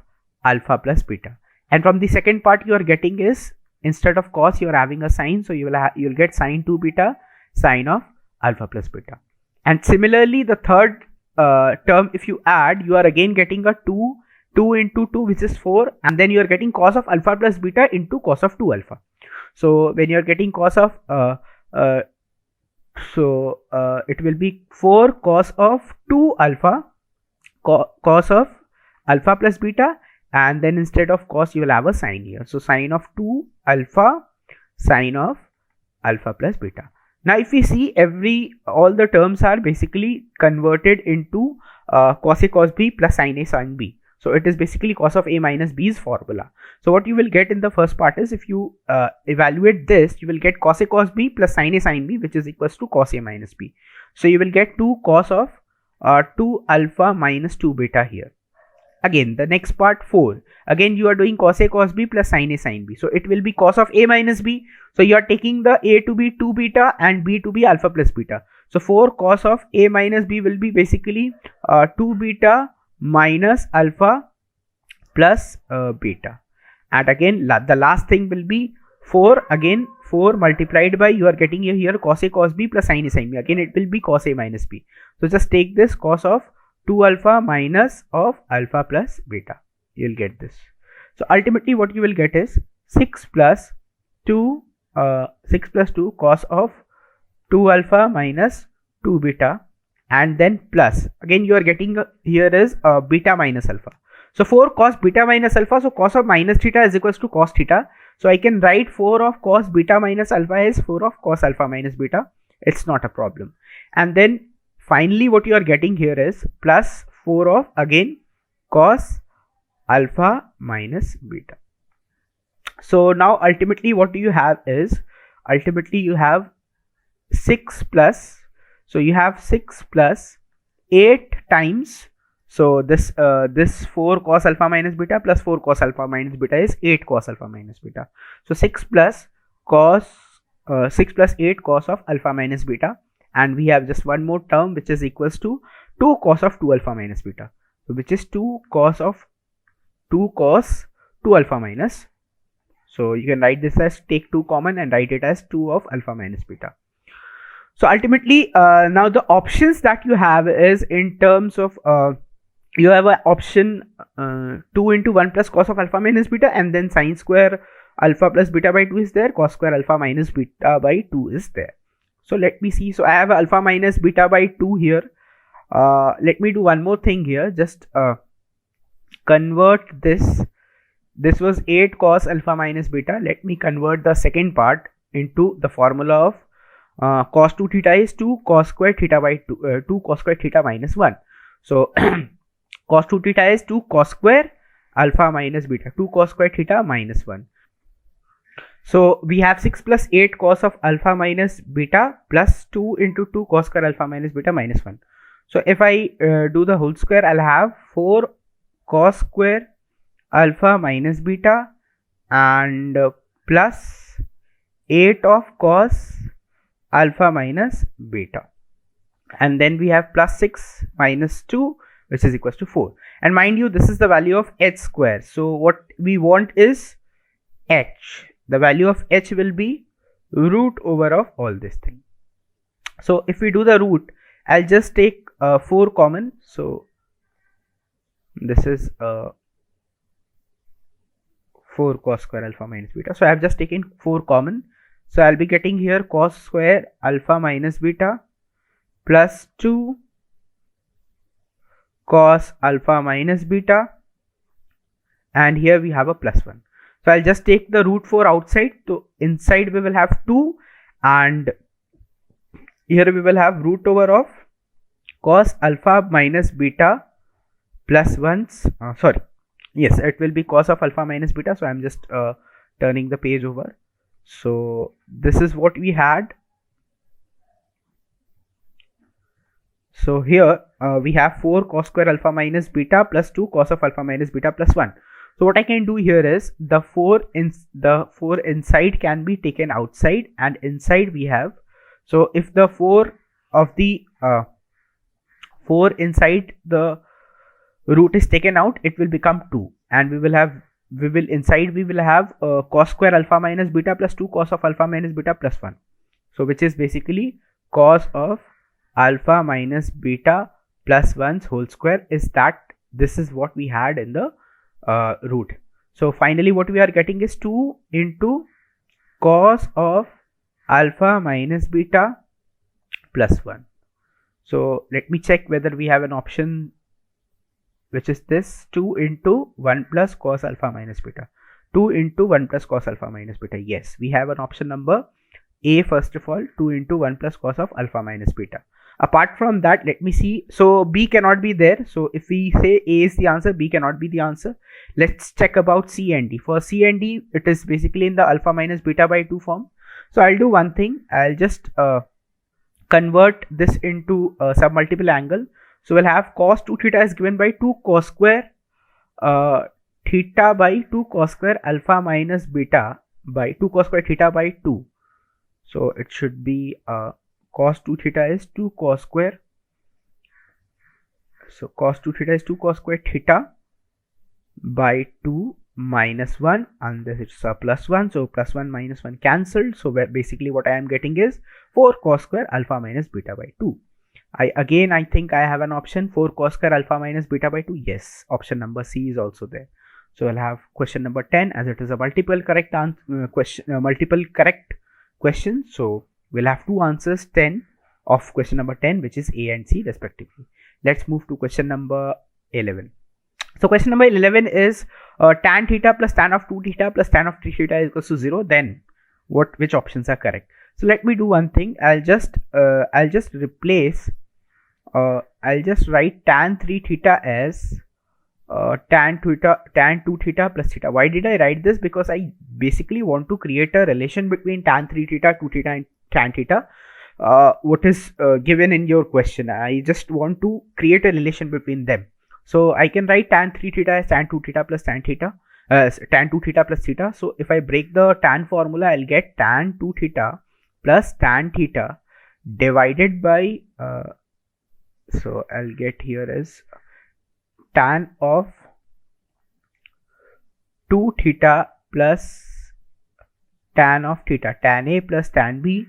alpha plus beta. And from the second part, you are getting is, instead of cos, you are having a sine, so you'll get sine 2 beta sine of alpha plus beta. And similarly, the third term, if you add, you are again getting a 2 into 2, which is 4, and then you are getting cos of alpha plus beta into cos of 2 alpha. So when you are getting cos of it will be 4 cos of 2 alpha cos of alpha plus beta, and then instead of cos you will have a sine here. So sine of 2 alpha sine of alpha plus beta. Now if we see, all the terms are basically converted into cos A cos B plus sine A sin B. So it is basically cos of A minus B's formula. So what you will get in the first part is, if you evaluate this, you will get cos A cos B plus sin A sin B, which is equals to cos A minus B. So you will get 2 cos of 2 alpha minus 2 beta here. Again, the next part 4. Again, you are doing cos A cos B plus sin A sin B. So it will be cos of A minus B. So you are taking the A to be 2 beta and B to be alpha plus beta. So 4 cos of A minus B will be basically 2 beta minus alpha plus beta. And again, the last thing will be 4. Again, 4 multiplied by, you are getting here cos A cos B plus sin A sin B. Again, it will be cos A minus B. So just take this cos of 2 alpha minus of alpha plus beta. You will get this. So ultimately what you will get is 6 plus 2 cos of 2 alpha minus 2 beta, and then plus, again you are getting here is beta minus alpha. So 4 cos beta minus alpha, so cos of minus theta is equals to cos theta. So I can write 4 of cos beta minus alpha is 4 of cos alpha minus beta. It's not a problem. And then finally what you are getting here is plus 4 of again cos alpha minus beta. So now ultimately what do you have is, ultimately you have 6 plus, so you have 6 plus 8 times, so this 4 cos alpha minus beta plus 4 cos alpha minus beta is 8 cos alpha minus beta. So 6 plus 8 cos of alpha minus beta, and we have just one more term which is equals to 2 cos of 2 alpha minus beta, so which is 2 cos 2 alpha minus. So you can write this as, take 2 common and write it as 2 of alpha minus beta. So ultimately now the options that you have is in terms of you have an option 2 into 1 plus cos of alpha minus beta, and then sine square alpha plus beta by 2 is there, cos square alpha minus beta by 2 is there. So let me see. So I have alpha minus beta by 2 here. Let me do one more thing here. Just convert this. This was 8 cos alpha minus beta. Let me convert the second part into the formula of cos 2 theta is 2 cos square theta by 2 cos square theta minus 1. So cos 2 theta is 2 cos square alpha minus beta, 2 cos square theta minus 1. So we have 6 plus 8 cos of alpha minus beta plus 2 into 2 cos square alpha minus beta minus 1. So if I do the whole square, I'll have 4 cos square alpha minus beta and plus 8 of cos alpha minus beta, and then we have plus 6 minus 2, which is equals to 4. And mind you, this is the value of h square. So what we want is h. The value of h will be root over of all this thing. So if we do the root, I'll just take 4 common. So this is 4 cos square alpha minus beta. So I have just taken 4 common. So I'll be getting here cos square alpha minus beta plus 2 cos alpha minus beta, and here we have a plus 1. So I'll just take the root 4 outside. So inside we will have 2, and here we will have root over of cos alpha minus beta plus 1. Yes, it will be cos of alpha minus beta. So I'm just turning the page over. So this is what we had. So here we have 4 cos square alpha minus beta plus 2 cos of alpha minus beta plus 1. So what I can do here is the 4 inside can be taken outside, and inside we have, so if the 4 of the 4 inside the root is taken out, it will become 2, and we will have cos square alpha minus beta plus 2 cos of alpha minus beta plus 1, so which is basically cos of alpha minus beta plus 1's whole square. Is that this is what we had in the root. So finally what we are getting is 2 into cos of alpha minus beta plus 1. So let me check whether we have an option which is this 2 into 1 plus cos alpha minus beta. 2 into 1 plus cos alpha minus beta. Yes, we have an option number A first of all, 2 into 1 plus cos of alpha minus beta. Apart from that, let me see. So B cannot be there. So if we say A is the answer, B cannot be the answer. Let's check about C and D. For C and D, it is basically in the alpha minus beta by 2 form. So I'll do one thing. I'll just convert this into a submultiple angle. So we'll have cos 2 theta is given by 2 cos square theta by 2 cos square alpha minus beta by 2 cos square theta by 2. So it should be cos 2 theta is 2 cos square. So cos 2 theta is 2 cos square theta by 2 minus 1, and this is a plus 1. So plus 1 minus 1 cancelled. So basically what I am getting is 4 cos square alpha minus beta by 2. I think I have an option 4 cos square alpha minus beta by 2. Yes, option number C is also there. So I'll have question number 10 as it is a multiple correct question. So we'll have two answers 10 of question number 10, which is A and C respectively. Let's move to question number 11. So question number 11 is tan theta plus tan of 2 theta plus tan of 3 theta is equals to 0. Then which options are correct? So let me do one thing. I'll just write tan 3 theta as tan 2 theta plus theta. Why did I write this? Because I basically want to create a relation between tan 3 theta, 2 theta and tan theta. What is given in your question. I just want to create a relation between them. So I can write tan 3 theta as tan 2 theta plus tan theta, tan 2 theta plus theta. So if I break the tan formula, I'll get tan 2 theta plus tan theta divided by, so I'll get here is tan of 2 theta plus tan of theta, tan A plus tan B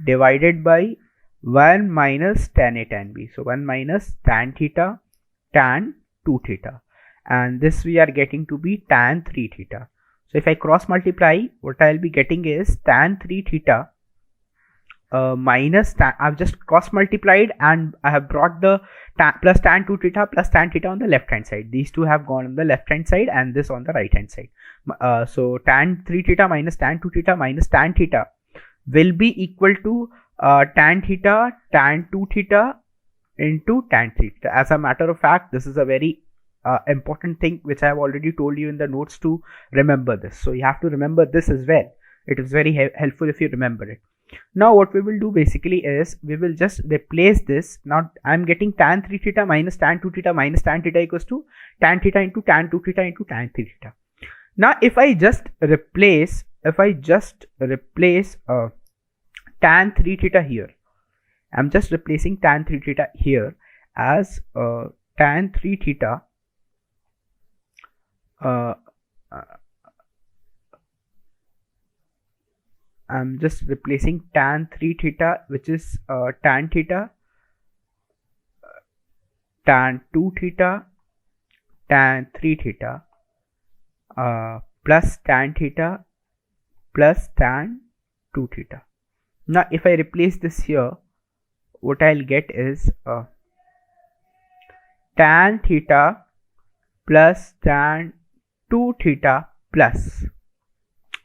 divided by 1 minus tan A tan B. So 1 minus tan theta tan 2 theta, and this we are getting to be tan 3 theta. So if I cross multiply, what I'll be getting is tan 3 theta minus tan, I've just cross multiplied and I have brought the plus tan 2 theta plus tan theta on the left hand side. These two have gone on the left hand side and this on the right hand side. So tan 3 theta minus tan 2 theta minus tan theta will be equal to tan theta tan 2 theta into tan 3 theta. As a matter of fact, this is a very important thing which I have already told you in the notes to remember this. So you have to remember this as well. It is very helpful if you remember it. Now what we will do basically is we will just replace this. Now I am getting tan 3 theta minus tan 2 theta minus tan theta equals to tan theta into tan 2 theta into tan 3 theta. Now if I just replace tan 3 theta here, I'm just replacing tan 3 theta here as tan 3 theta I'm just replacing tan 3 theta, which is tan theta tan 2 theta tan 3 theta plus tan theta plus tan 2 theta. Now if I replace this here, what I'll get is tan theta plus tan 2 theta plus.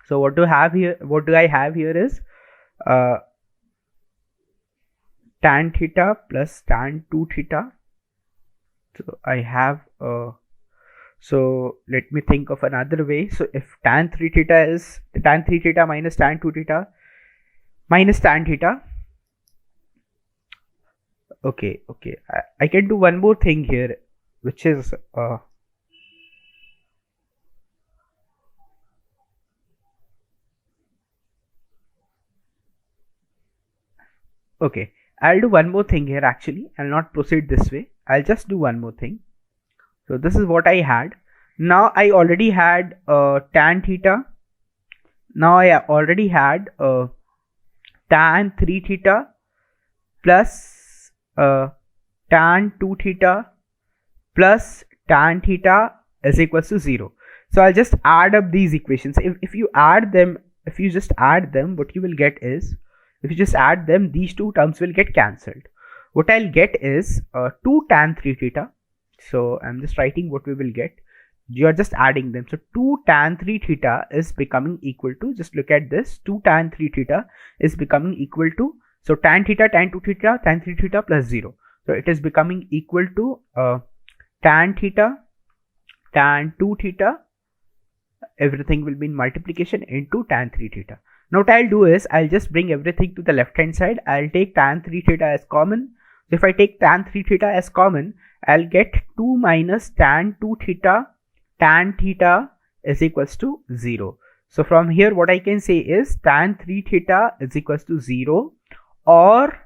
So what do I have here is tan theta plus tan 2 theta. So I have so let me think of another way. So if tan 3 theta is tan 3 theta minus tan 2 theta minus tan theta. Okay, I can do one more thing here, which is Okay, I'll do one more thing here actually. I'll not proceed this way. I'll just do one more thing. So this is what I had. Now I already had tan theta. Now I already had tan 3 theta plus tan 2 theta plus tan theta is equals to 0. So I'll just add up these equations. If you add them, if you just add them, what you will get is, if you just add them, these two terms will get cancelled. What I'll get is 2 tan 3 theta. So I'm just writing what we will get. You are just adding them. So 2 tan 3 theta is becoming equal to, just look at this, 2 tan 3 theta is becoming equal to, so tan theta, tan 2 theta, tan 3 theta plus 0. So it is becoming equal to tan theta, tan 2 theta, everything will be in multiplication into tan 3 theta. Now what I'll do is, I'll just bring everything to the left hand side. I'll take tan 3 theta as common. So if I take tan 3 theta as common, I'll get 2 minus tan 2 theta tan theta is equals to 0. So from here what I can say is tan 3 theta is equals to 0, or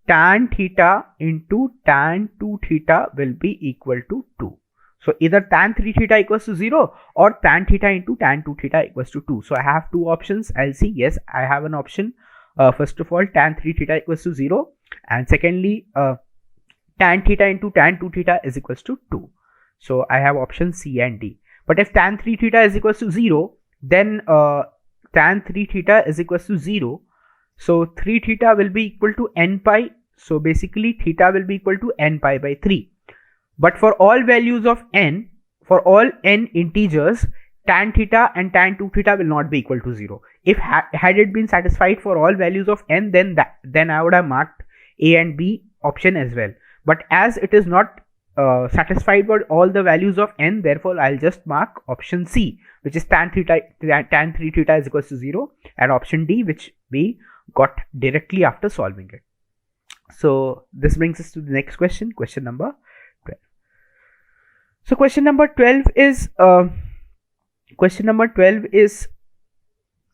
tan theta into tan 2 theta will be equal to 2. So either tan 3 theta equals to 0 or tan theta into tan 2 theta equals to 2. So I have two options. I'll see, yes, I have an option. First of all, tan 3 theta equals to 0, and secondly tan theta into tan 2 theta is equals to 2. So I have option C and D. But if tan 3 theta is equals to 0, then tan 3 theta is equals to 0. So 3 theta will be equal to n pi. So basically theta will be equal to n pi by 3. But for all values of n, for all n integers, tan theta and tan 2 theta will not be equal to 0. If had it been satisfied for all values of n, then I would have marked A and B option as well. But as it is not satisfied for all the values of n, therefore I'll just mark option C, which is tan 3 theta is equals to 0, and option D, which we got directly after solving it. So this brings us to the next question, question number 12. So question number 12 is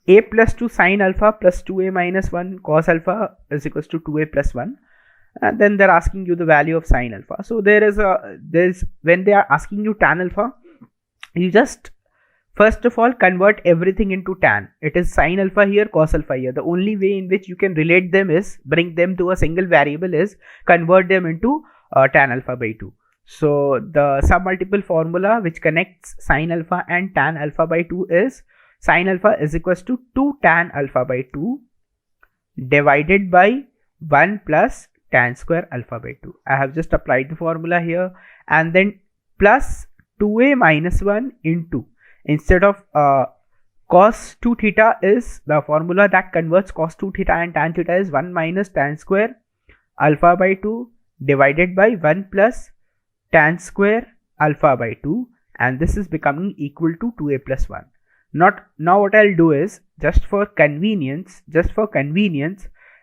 a plus 2 sine alpha plus 2a minus 1 cos alpha is equals to 2a plus 1. And then they're asking you the value of sine alpha. So when they are asking you tan alpha, you just first of all convert everything into tan. It is sine alpha here, cos alpha here. The only way in which you can relate them is bring them to a single variable is convert them into tan alpha by 2. So the submultiple formula which connects sine alpha and tan alpha by 2 is sine alpha is equals to 2 tan alpha by 2 divided by 1 plus tan square alpha by 2. I have just applied the formula here, and then plus 2a minus 1 into, instead of cos 2 theta is the formula that converts cos 2 theta and tan theta is 1 minus tan square alpha by 2 divided by 1 plus tan square alpha by 2, and this is becoming equal to 2a plus 1. Now what I'll do is, just for convenience,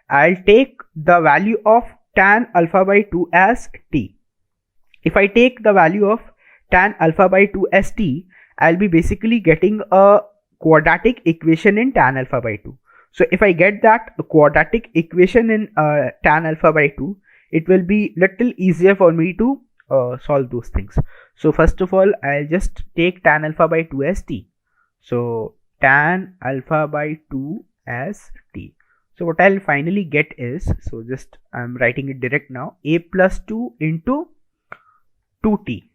I'll take the value of tan alpha by 2 as t. If I take the value of tan alpha by 2 as t, I'll be basically getting a quadratic equation in tan alpha by 2. So if I get that quadratic equation in tan alpha by 2, it will be little easier for me to solve those things. So first of all, I'll just take tan alpha by 2 as t. So tan alpha by 2 as t. So what I'll finally get is, so just I'm writing it direct now, a plus 2 into 2t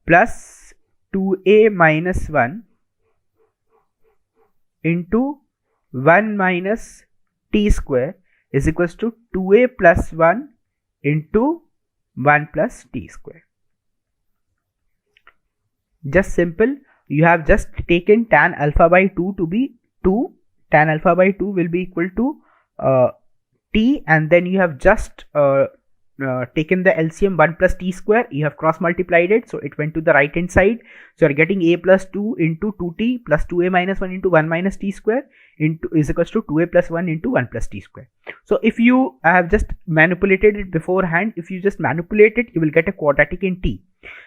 plus 2a minus 1 into 1 minus t square is equals to 2a plus 1 into 1 plus t square. Just simple. You have just taken tan alpha by 2 to be 2. Tan alpha by 2 will be equal to t, and then you have just taken the LCM 1 plus t square, you have cross multiplied it, so it went to the right hand side. So you're getting a plus 2 into 2t plus 2a minus 1 into 1 minus t square into is equals to 2a plus 1 into 1 plus t square. So if you have just manipulated it beforehand, if you just manipulate it, you will get a quadratic in t,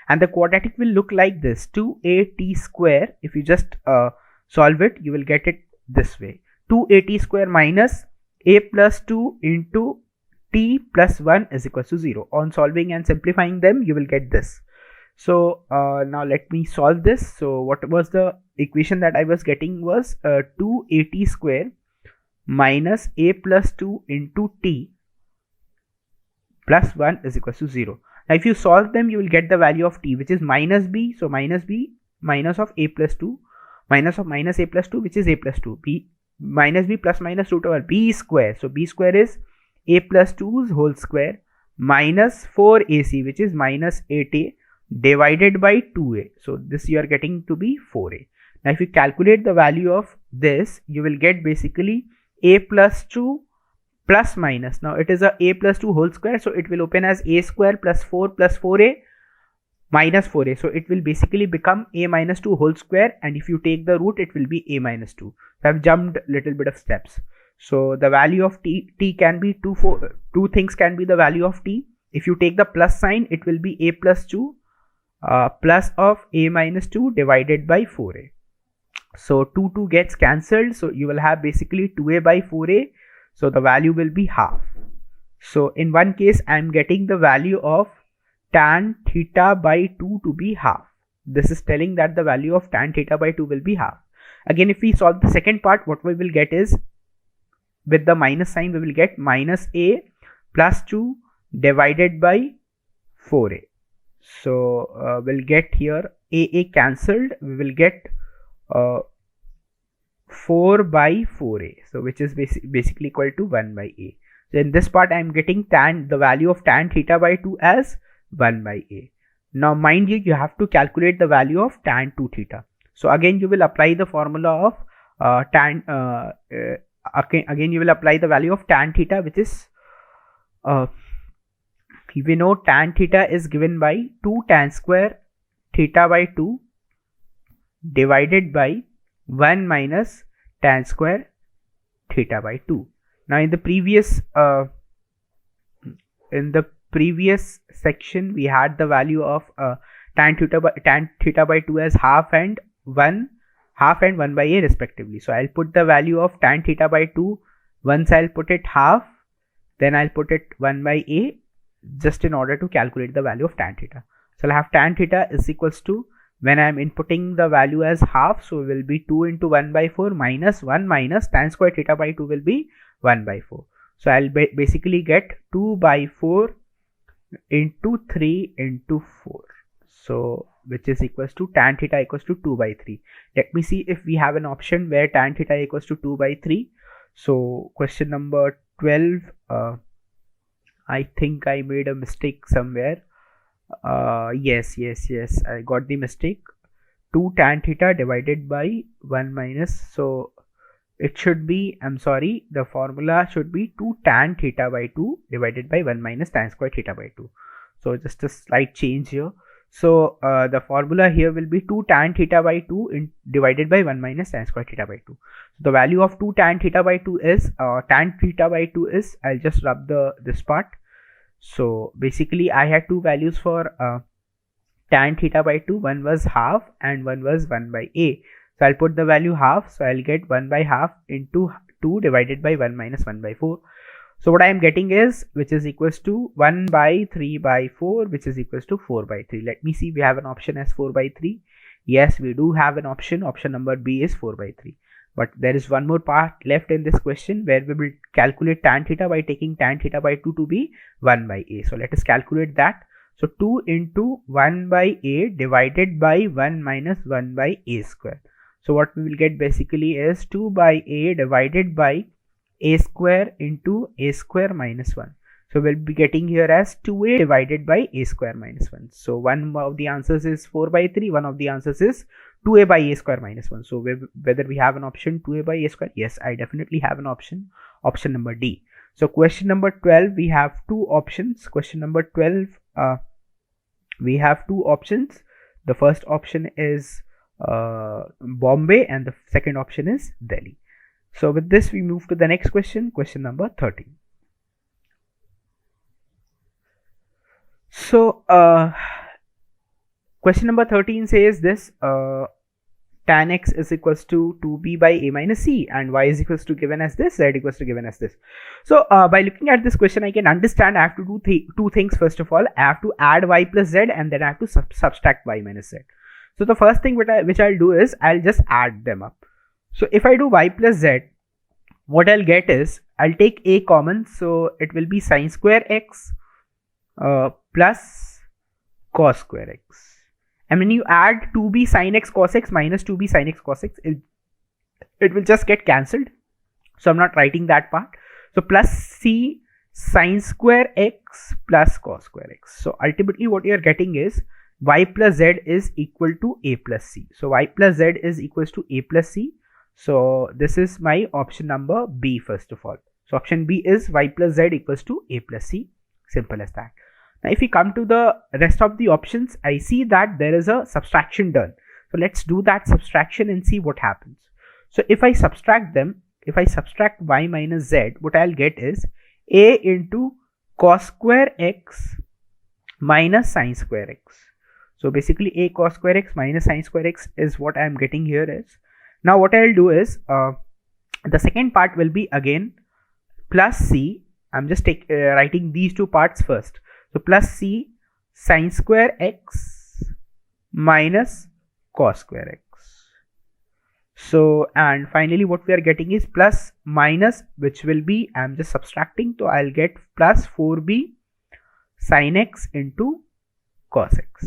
and the quadratic will look like this, 2at square. If you just solve it, you will get it this way, 2at square minus a plus 2 into t plus 1 is equal to 0. On solving and simplifying them, you will get this. So now let me solve this. So what was the equation that I was getting was 2at square minus a plus 2 into t plus 1 is equal to 0. Now if you solve them, you will get the value of t, which is minus b. So minus b minus of a plus 2 minus of minus a plus 2, which is a plus 2, b minus b plus minus root over b square. So b square is a plus 2's whole square minus 4ac, which is minus 8a divided by 2a. So this you are getting to be 4a. Now if you calculate the value of this, you will get basically a plus 2 plus minus. Now it is a plus 2 whole square, so it will open as a square plus 4a minus 4a. So it will basically become a minus 2 whole square, and if you take the root, it will be a minus 2. So I've jumped little bit of steps. So the value of t can be two things can be the value of t. If you take the plus sign, it will be a plus 2 plus of a minus 2 divided by 4a. So 2 gets cancelled, so you will have basically 2a by 4a. So the value will be half. So in one case, I am getting the value of tan theta by 2 to be half. This is telling that the value of tan theta by 2 will be half. Again, if we solve the second part, what we will get is, with the minus sign, we will get minus a plus 2 divided by 4a. So we'll get here a cancelled. We will get 4 by 4a, so which is basically equal to 1 by a. So in this part, I am getting the value of tan theta by 2 as 1 by a. Now mind you, you have to calculate the value of tan 2 theta. So again, you will apply the formula of again you will apply the value of tan theta, which is we know tan theta is given by 2 tan square theta by 2 divided by 1 minus tan square theta by 2. Now in the previous section, we had the value of tan theta by 2 as half and 1 by a respectively. So I'll put the value of tan theta by 2. Once I'll put it half, then I'll put it 1 by a, just in order to calculate the value of tan theta. So I'll have tan theta is equals to, when I'm inputting the value as half, so it will be 2 into 1 by 4 minus 1 minus tan square theta by 2 will be 1 by 4. So I'll basically get 2 by 4 into 3 into 4. So which is equals to tan theta equals to 2 by 3. Let me see if we have an option where tan theta equals to 2 by 3. So question number 12, I think I made a mistake somewhere. Yes, I got the mistake. 2 tan theta divided by 1 minus, so it should be, I'm sorry, the formula should be 2 tan theta by 2 divided by 1 minus tan square theta by 2. So just a slight change here. So the formula here will be 2 tan theta by 2 divided by 1 minus tan square theta by 2. So the value of 2 tan theta by 2 is, tan theta by 2 is, I'll just rub this part. So basically I had two values for tan theta by 2. One was half and one was 1 by a. So I'll put the value half. So I'll get 1 by half into 2 divided by 1 minus 1 by 4. So what I am getting is, which is equals to 1 by 3 by 4, which is equals to 4 by 3. Let me see, we have an option as 4 by 3. Yes, we do have an option. Option number B is 4 by 3. But there is one more part left in this question where we will calculate tan theta by taking tan theta by 2 to be 1 by a. So let us calculate that. So 2 into 1 by a divided by 1 minus 1 by a square. So what we will get basically is 2 by a divided by a square into a square minus 1. So we'll be getting here as 2a divided by a square minus 1. So one of the answers is 4 by 3. One of the answers is 2a by a square minus 1. So whether we have an option 2a by a square, yes, I definitely have an option number D. So question number 12, we have two options. Question number 12, we have two options. The first option is Bombay and the second option is Delhi. So with this we move to the next question, question number 13. So question number 13 says this, tan x is equals to 2b by a minus c, and y is equals to given as this, z equals to given as this. So by looking at this question, I can understand I have to do two things. First of all, I have to add y plus z, and then I have to subtract y minus z. So the first thing which I'll do is I'll just add them up. So if I do y plus z, what I'll get is, I'll take a common, so it will be sine square x plus cos square x. And when you add 2b sin x cos x minus 2b sin x cos x, it will just get cancelled. So I'm not writing that part. So plus c sin square x plus cos square x. So ultimately what you're getting is y plus z is equal to a plus c. So y plus z is equals to a plus c. So this is my option number B first of all. So option B is y plus z equals to a plus c. Simple as that. Now if we come to the rest of the options, I see that there is a subtraction done. So let's do that subtraction and see what happens. So if I subtract them, if I subtract y minus z, what I'll get is a into cos square x minus sin square x. So basically a cos square x minus sin square x is what I am getting here is. Now what I'll do is, the second part will be again plus c. I'm just writing these two parts first. So plus c sin square x minus cos square x. So and finally what we are getting is plus minus, which will be, I'm just subtracting, so I'll get plus 4b sin x into cos x.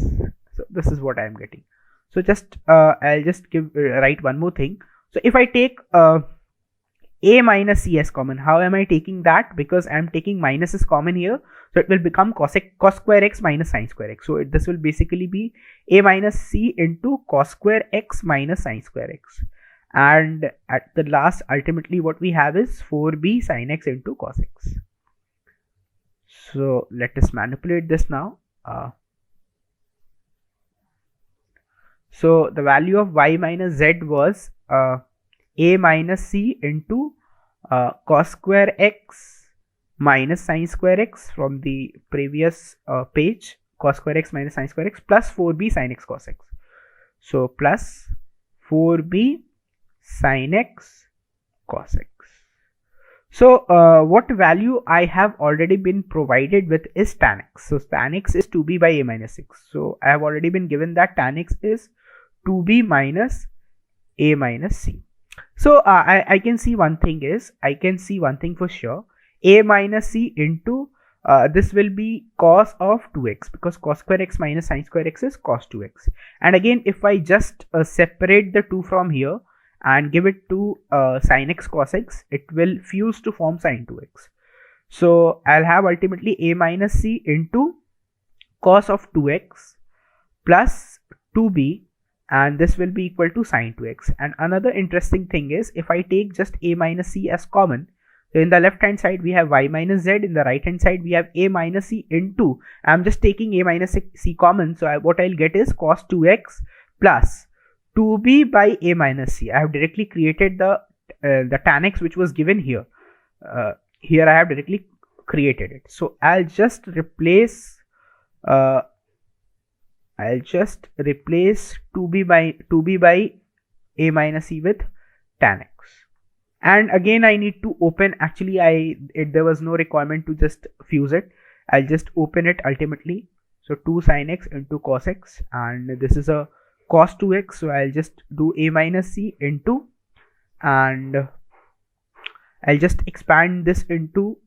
So this is what I am getting. So just I'll just write one more thing. So if I take a minus c as common, how am I taking that? Because I'm taking minus is common here, so it will become cos square x minus sin square x. So this will basically be a minus c into cos square x minus sin square x, and at the last ultimately what we have is 4b sin x into cos x. So let us manipulate this now. So the value of y minus z was a minus c into cos square x minus sin square x from the previous page, cos square x minus sin square x plus 4b sin x cos x. So plus 4b sin x cos x. So what value I have already been provided with is tan x. So tan x is 2b by a minus 6. So I have already been given that tan x is 2b minus a minus c. So I can see one thing is, I can see one thing for sure, a minus c into this will be cos of 2x, because cos square x minus sin square x is cos 2x. And again, if I just separate the 2 from here and give it to sin x cos x, it will fuse to form sin 2x. So I'll have ultimately a minus c into cos of 2x plus 2b, and this will be equal to sin 2x. And another interesting thing is, if I take just a minus c as common, so in the left hand side we have y minus z, in the right hand side we have a minus c into, I'm just taking a minus c common, so what I'll get is cos 2x plus 2b by a minus c. I have directly created the tan x which was given here. Here I have directly created it. So I'll just replace 2b by a minus c with tan x. And again I need to open, actually there was no requirement to just fuse it. I'll just open it ultimately. So 2 sin x into cos x, and this is a cos 2x, so I'll just do a minus c into, and I'll just expand this into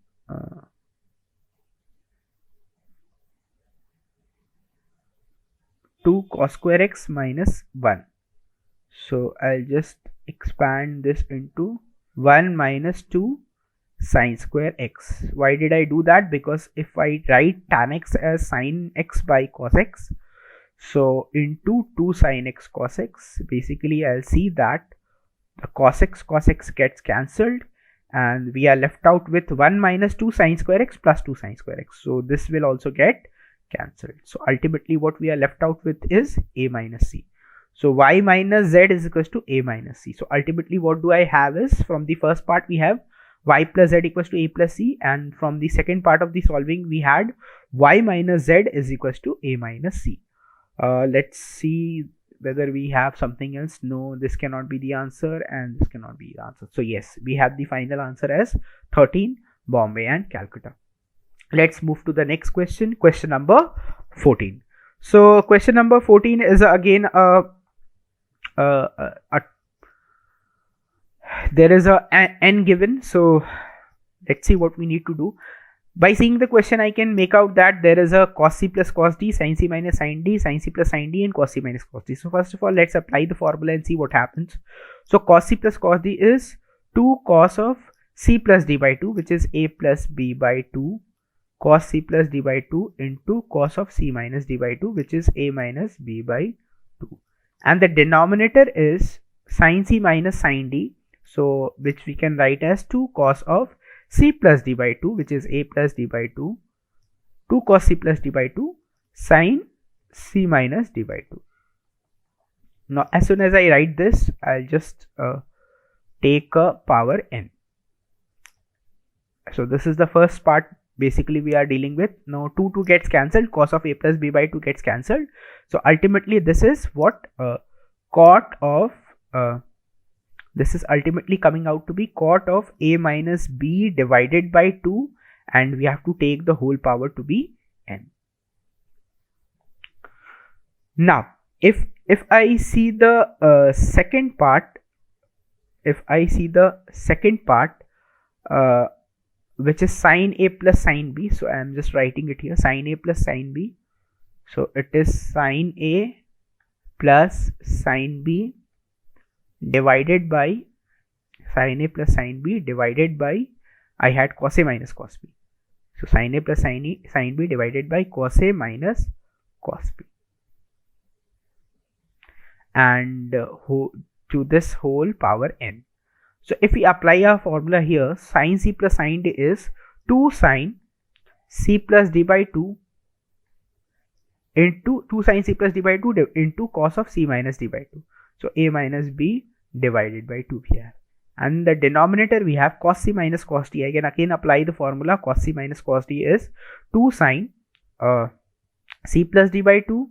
2 cos square x minus 1. So I'll just expand this into 1 minus 2 sin square x. Why did I do that? Because if I write tan x as sin x by cos x, so into 2 sin x cos x, basically I'll see that the cos x gets cancelled, and we are left out with 1 minus 2 sin square x plus 2 sin square x. So this will also get cancelled. So ultimately what we are left out with is a minus c. So y minus z is equals to a minus c. So ultimately what do I have is, from the first part we have y plus z equals to a plus c, and from the second part of the solving we had y minus z is equals to a minus c. Let's see whether we have something else. No, this cannot be the answer and this cannot be the answer. So yes, we have the final answer as 13, Bombay and Calcutta. Let's move to the next question, question number 14. So question number 14 is again there is a n given. So let's see what we need to do. By seeing the question, I can make out that there is a cos c plus cos d, sin c minus sin d, sin c plus sin d, and cos c minus cos d. So first of all, let's apply the formula and see what happens. So cos c plus cos d is 2 cos of c plus d by 2, which is a plus b by 2, cos c plus d by 2 into cos of c minus d by 2, which is a minus b by 2. And the denominator is sin c minus sin d, so which we can write as 2 cos of c plus d by 2, which is a plus d by 2, 2 cos c plus d by 2 sin c minus d by 2. Now as soon as I write this, I'll just take a power n. So this is the first part basically we are dealing with. Now 2 gets cancelled, cos of a plus b by 2 gets cancelled. So ultimately this is what cot of this is ultimately coming out to be cot of a minus b divided by 2, and we have to take the whole power to be n. Now if I see the second part, which is sin a plus sin b, so I am just writing it here, sin a plus sin b. So it is sin a plus sin b divided by sin a plus sin b divided by, I had cos a minus cos b. So sin a plus sin b divided by cos a minus cos b. And to this whole power n. So if we apply our formula here, sin c plus sin d is 2 sin c plus d by 2 into 2 sin c plus d by 2 into cos of c minus d by 2. So a minus b divided by 2 here. And the denominator we have cos c minus cos d. I can again apply the formula. Cos c minus cos d is 2 sin c plus d by 2,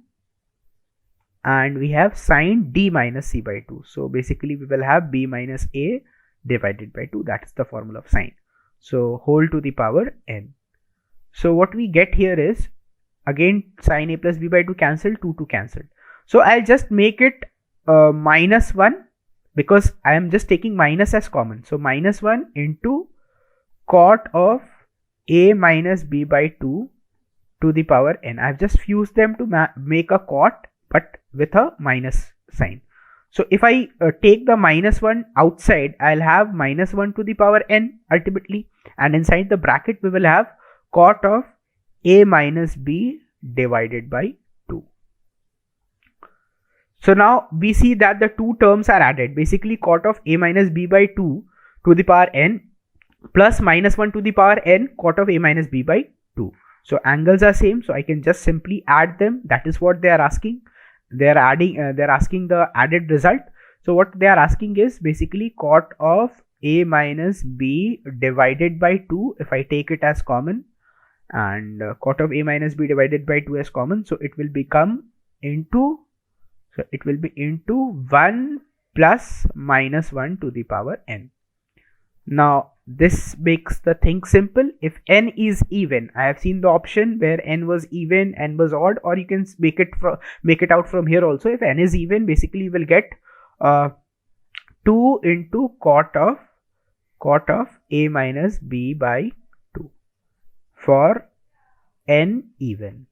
and we have sin d minus c by 2. So basically we will have b minus a divided by 2. That is the formula of sin. So whole to the power n. So what we get here is again sin a plus b by 2 cancelled, 2 cancelled. So I'll just make it minus 1, because I am just taking minus as common. So minus 1 into cot of a minus b by 2 to the power n. I've just fused them to make a cot, but with a minus sign. So if I take the minus 1 outside, I'll have minus 1 to the power n ultimately, and inside the bracket we will have cot of a minus b divided by 2. So now we see that the two terms are added, basically cot of a minus b by 2 to the power n plus minus 1 to the power n cot of a minus b by 2. So angles are same, so I can just simply add them. That is what they are asking. They're asking the added result. So what they are asking is basically cot of a minus b divided by 2, if I take it as common, and cot of a minus b divided by 2 as common, so it will become into, so it will be into 1 plus minus 1 to the power n. Now this makes the thing simple. If n is even, I have seen the option where n was even, n was odd, or you can make it out from here also. If n is even, basically you will get 2 into cot of a minus b by 2 for n even.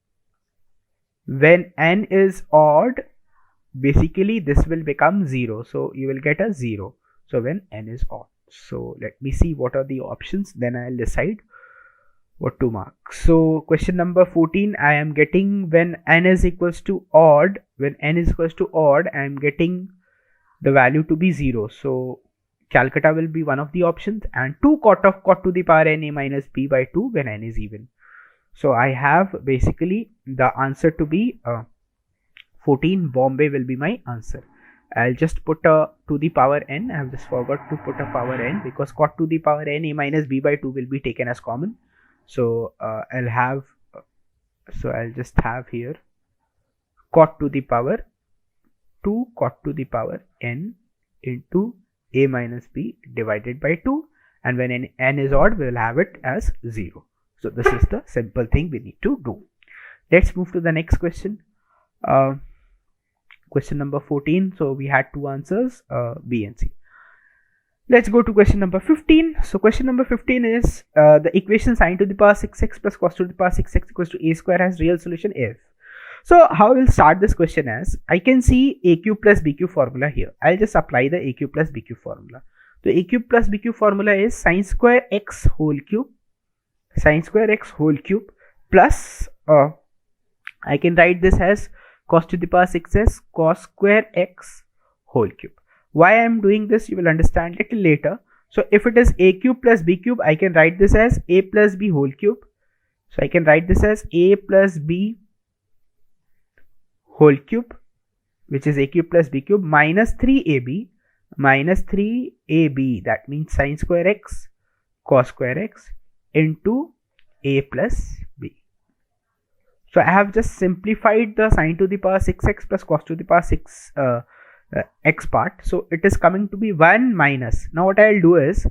When n is odd, basically this will become 0, so you will get a 0. So when n is odd. So let me see what are the options, then I'll decide what to mark. So question number 14, I am getting when n is equals to odd, I am getting the value to be 0. So Calcutta will be one of the options, and 2 cot to the power n a minus b by 2 when n is even. So I have basically the answer to be 14, Bombay will be my answer. I'll just put a to the power n. I have just forgot to put a power n because cot to the power n a minus b by 2 will be taken as common. So I'll just have here cot to the power 2 cot to the power n into a minus b divided by 2, and when n is odd we will have it as 0. So this is the simple thing we need to do. Let's move to the next question. Question number 14. So we had two answers, B and C. Let's go to question number 15. So question number 15 is the equation sine to the power 6x plus cos to the power 6x equals to a square has real solution if. So how we'll start this question as, I can see a cube plus b cube formula here. I'll just apply the a cube plus b cube formula. The a cube plus b cube formula is sine square x whole cube plus I can write this as cos to the power 6s cos square x whole cube. Why I am doing this you will understand little later. So if it is a cube plus b cube, I can write this as a plus b whole cube. So I can write this as a plus b whole cube, which is a cube plus b cube, minus 3ab, that means sine square x cos square x into a plus b. So I have just simplified the sine to the power 6x plus cos to the power 6 x part. So it is coming to be 1 minus. Now what I'll do is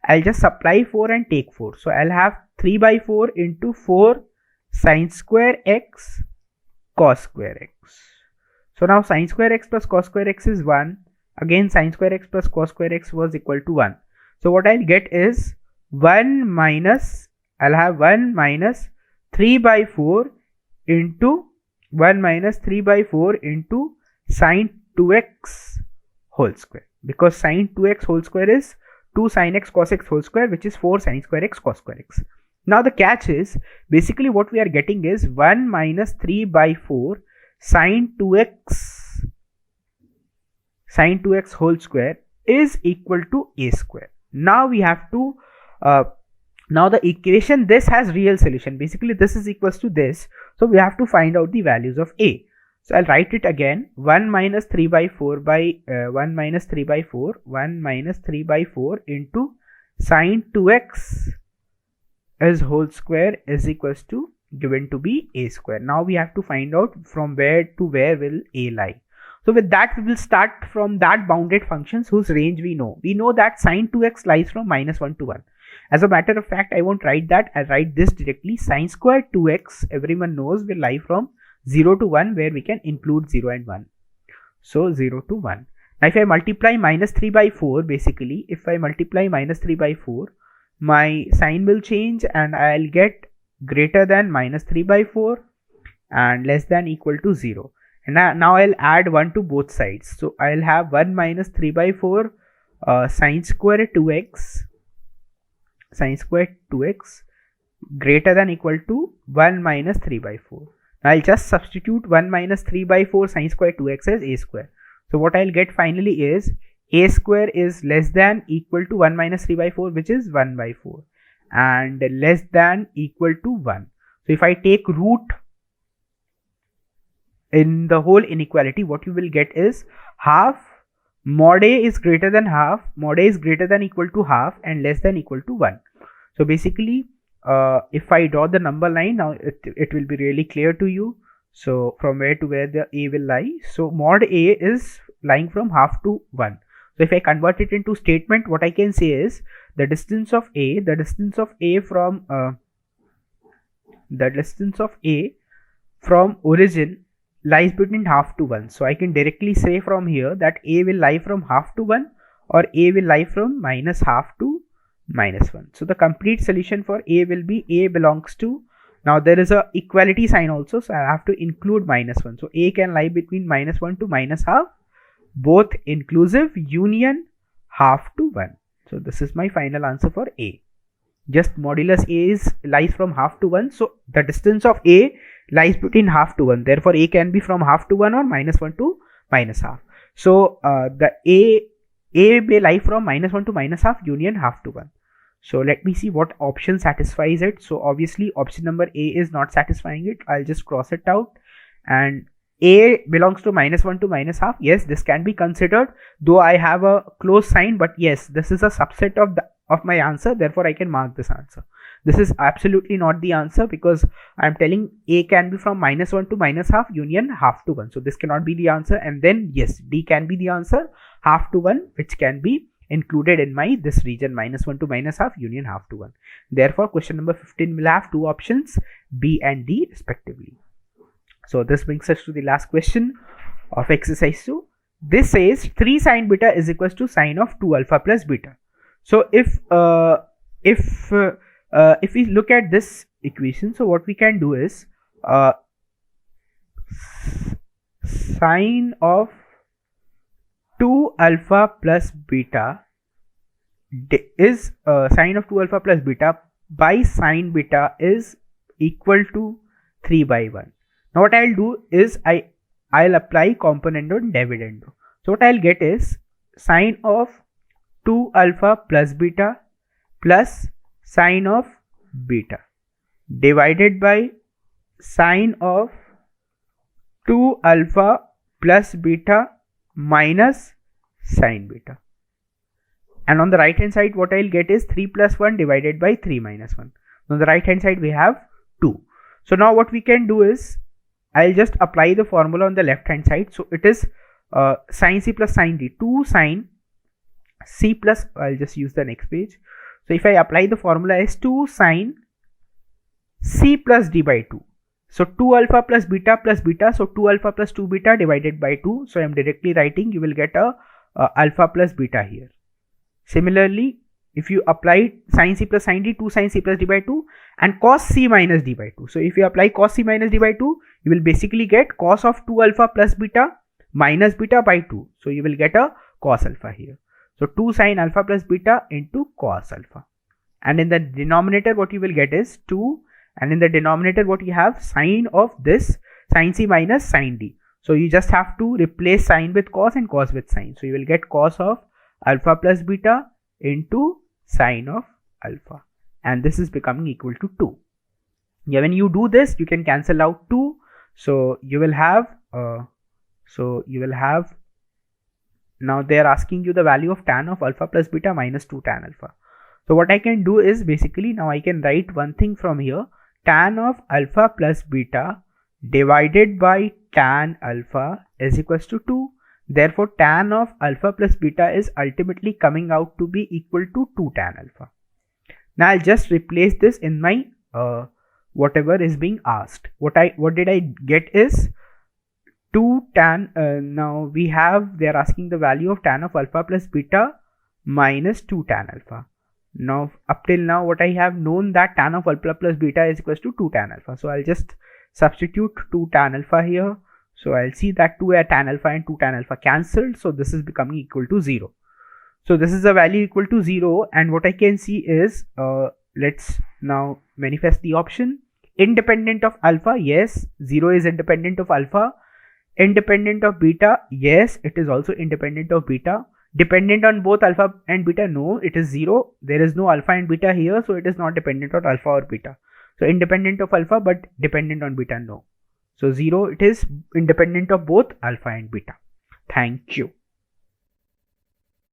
I'll just supply 4 and take 4. So I'll have 3 by 4 into 4 sine square x cos square x. So now sine square x plus cos square x is 1. Again sine square x plus cos square x was equal to 1. So what I'll get is 1 minus, I'll have 1 minus 3 by 4 into 1 minus 3 by 4 into sine 2x whole square, because sine 2x whole square is 2 sine x cos x whole square, which is 4 sine square x cos square x. Now the catch is, basically what we are getting is 1 minus 3 by 4 sine 2x whole square is equal to a square. Now we have to now the equation, this has real solution. Basically this is equals to this, so we have to find out the values of a. So I'll write it again, 1 minus 3 by 4 into sine 2x is whole square is equals to given to be a square. Now we have to find out from where to where will a lie. So with that we will start from that bounded functions whose range we know. We know that sine 2x lies from minus 1 to 1. As a matter of fact, I won't write that, I'll write this directly. Sine square 2x, everyone knows, will lie from 0 to 1, where we can include 0 and 1. So 0 to 1. Now if I multiply minus 3 by 4, basically if I multiply minus 3 by 4, my sign will change and I'll get greater than minus 3 by 4 and less than equal to 0. And now I'll add 1 to both sides. So I'll have 1 minus 3 by 4 sine square 2x greater than equal to 1 minus 3 by 4. Now I'll just substitute 1 minus 3 by 4 sine square 2x as a square. So what I'll get finally is a square is less than equal to 1 minus 3 by 4, which is 1 by 4, and less than equal to 1. So if I take root in the whole inequality, what you will get is half mod a is greater than half, mod a is greater than equal to half, and less than equal to 1. So basically if I draw the number line, now it will be really clear to you. So from where to where the a will lie. So mod a is lying from half to 1. So if I convert it into statement, what I can say is the distance of a from origin lies between half to 1. So I can directly say from here that a will lie from half to 1 or a will lie from minus half to minus 1. So the complete solution for a will be a belongs to, now there is a equality sign also, so I have to include minus 1. So a can lie between minus 1 to minus half, both inclusive, union half to 1. So this is my final answer for a. Just modulus a lies from half to 1. So the distance of a lies between half to 1. Therefore a can be from half to 1 or minus 1 to minus half. So the a may lie from minus 1 to minus half, union half to 1. So let me see what option satisfies it. So obviously option number a is not satisfying it. I'll just cross it out. And a belongs to minus 1 to minus half. Yes, this can be considered, though I have a close sign, but yes, this is a subset of the of my answer, therefore I can mark this answer. This is absolutely not the answer because I'm telling A can be from -1 to -half union half to 1. So this cannot be the answer. And then yes, D can be the answer, half to 1, which can be included in my this region -1 to -half union half to 1. Therefore question number 15 will have two options, B and D respectively. So this brings us to the last question of exercise 2. This says 3 sin beta is equals to sine of 2 alpha plus beta. So if we look at this equation, so what we can do is sine of 2 alpha plus beta is sine of 2 alpha plus beta by sine beta is equal to 3 by 1. Now what I'll do is I'll apply componendo and dividendo. So what I'll get is sine of 2 alpha plus beta plus sine of beta divided by sine of 2 alpha plus beta minus sine beta. And on the right hand side what I'll get is 3 plus 1 divided by 3 minus 1. On the right hand side we have 2. So now what we can do is I'll just apply the formula on the left hand side. So it is sin c plus sin d, 2 sin c plus, I'll just use the next page. So if I apply the formula is 2 sin c plus d by 2. So 2 alpha plus beta, so 2 alpha plus 2 beta divided by 2. So I am directly writing, you will get a alpha plus beta here. Similarly, if you apply sin c plus sin d, 2 sin c plus d by 2 and cos c minus d by 2. So if you apply cos c minus d by 2, you will basically get cos of 2 alpha plus beta minus beta by 2. So you will get a cos alpha here. So 2 sin alpha plus beta into cos alpha. And in the denominator what you will get is 2, and in the denominator what you have sine of this sin c minus sin d. So you just have to replace sine with cos and cos with sine. So you will get cos of alpha plus beta into sine of alpha, and this is becoming equal to 2. Yeah, when you do this you can cancel out 2. So you will have now they are asking you the value of tan of alpha plus beta minus 2 tan alpha. So what I can do is basically now I can write one thing from here, tan of alpha plus beta divided by tan alpha is equals to 2. Therefore tan of alpha plus beta is ultimately coming out to be equal to 2 tan alpha. Now I'll just replace this in my whatever is being asked. What did I get is 2 tan, now we have, they are asking the value of tan of alpha plus beta minus 2 tan alpha. Now up till now what I have known that tan of alpha plus beta is equals to 2 tan alpha. So I'll just substitute 2 tan alpha here. So I'll see that 2 tan alpha and 2 tan alpha cancelled. So this is becoming equal to 0. So this is a value equal to 0, and what I can see is let's now manifest the option independent of alpha. Yes, 0 is independent of alpha. Independent of beta, yes, it is also independent of beta. Dependent on both alpha and beta, no, it is 0. There is no alpha and beta here, so it is not dependent on alpha or beta. So independent of alpha but dependent on beta, no. So 0, it is independent of both alpha and beta. Thank you.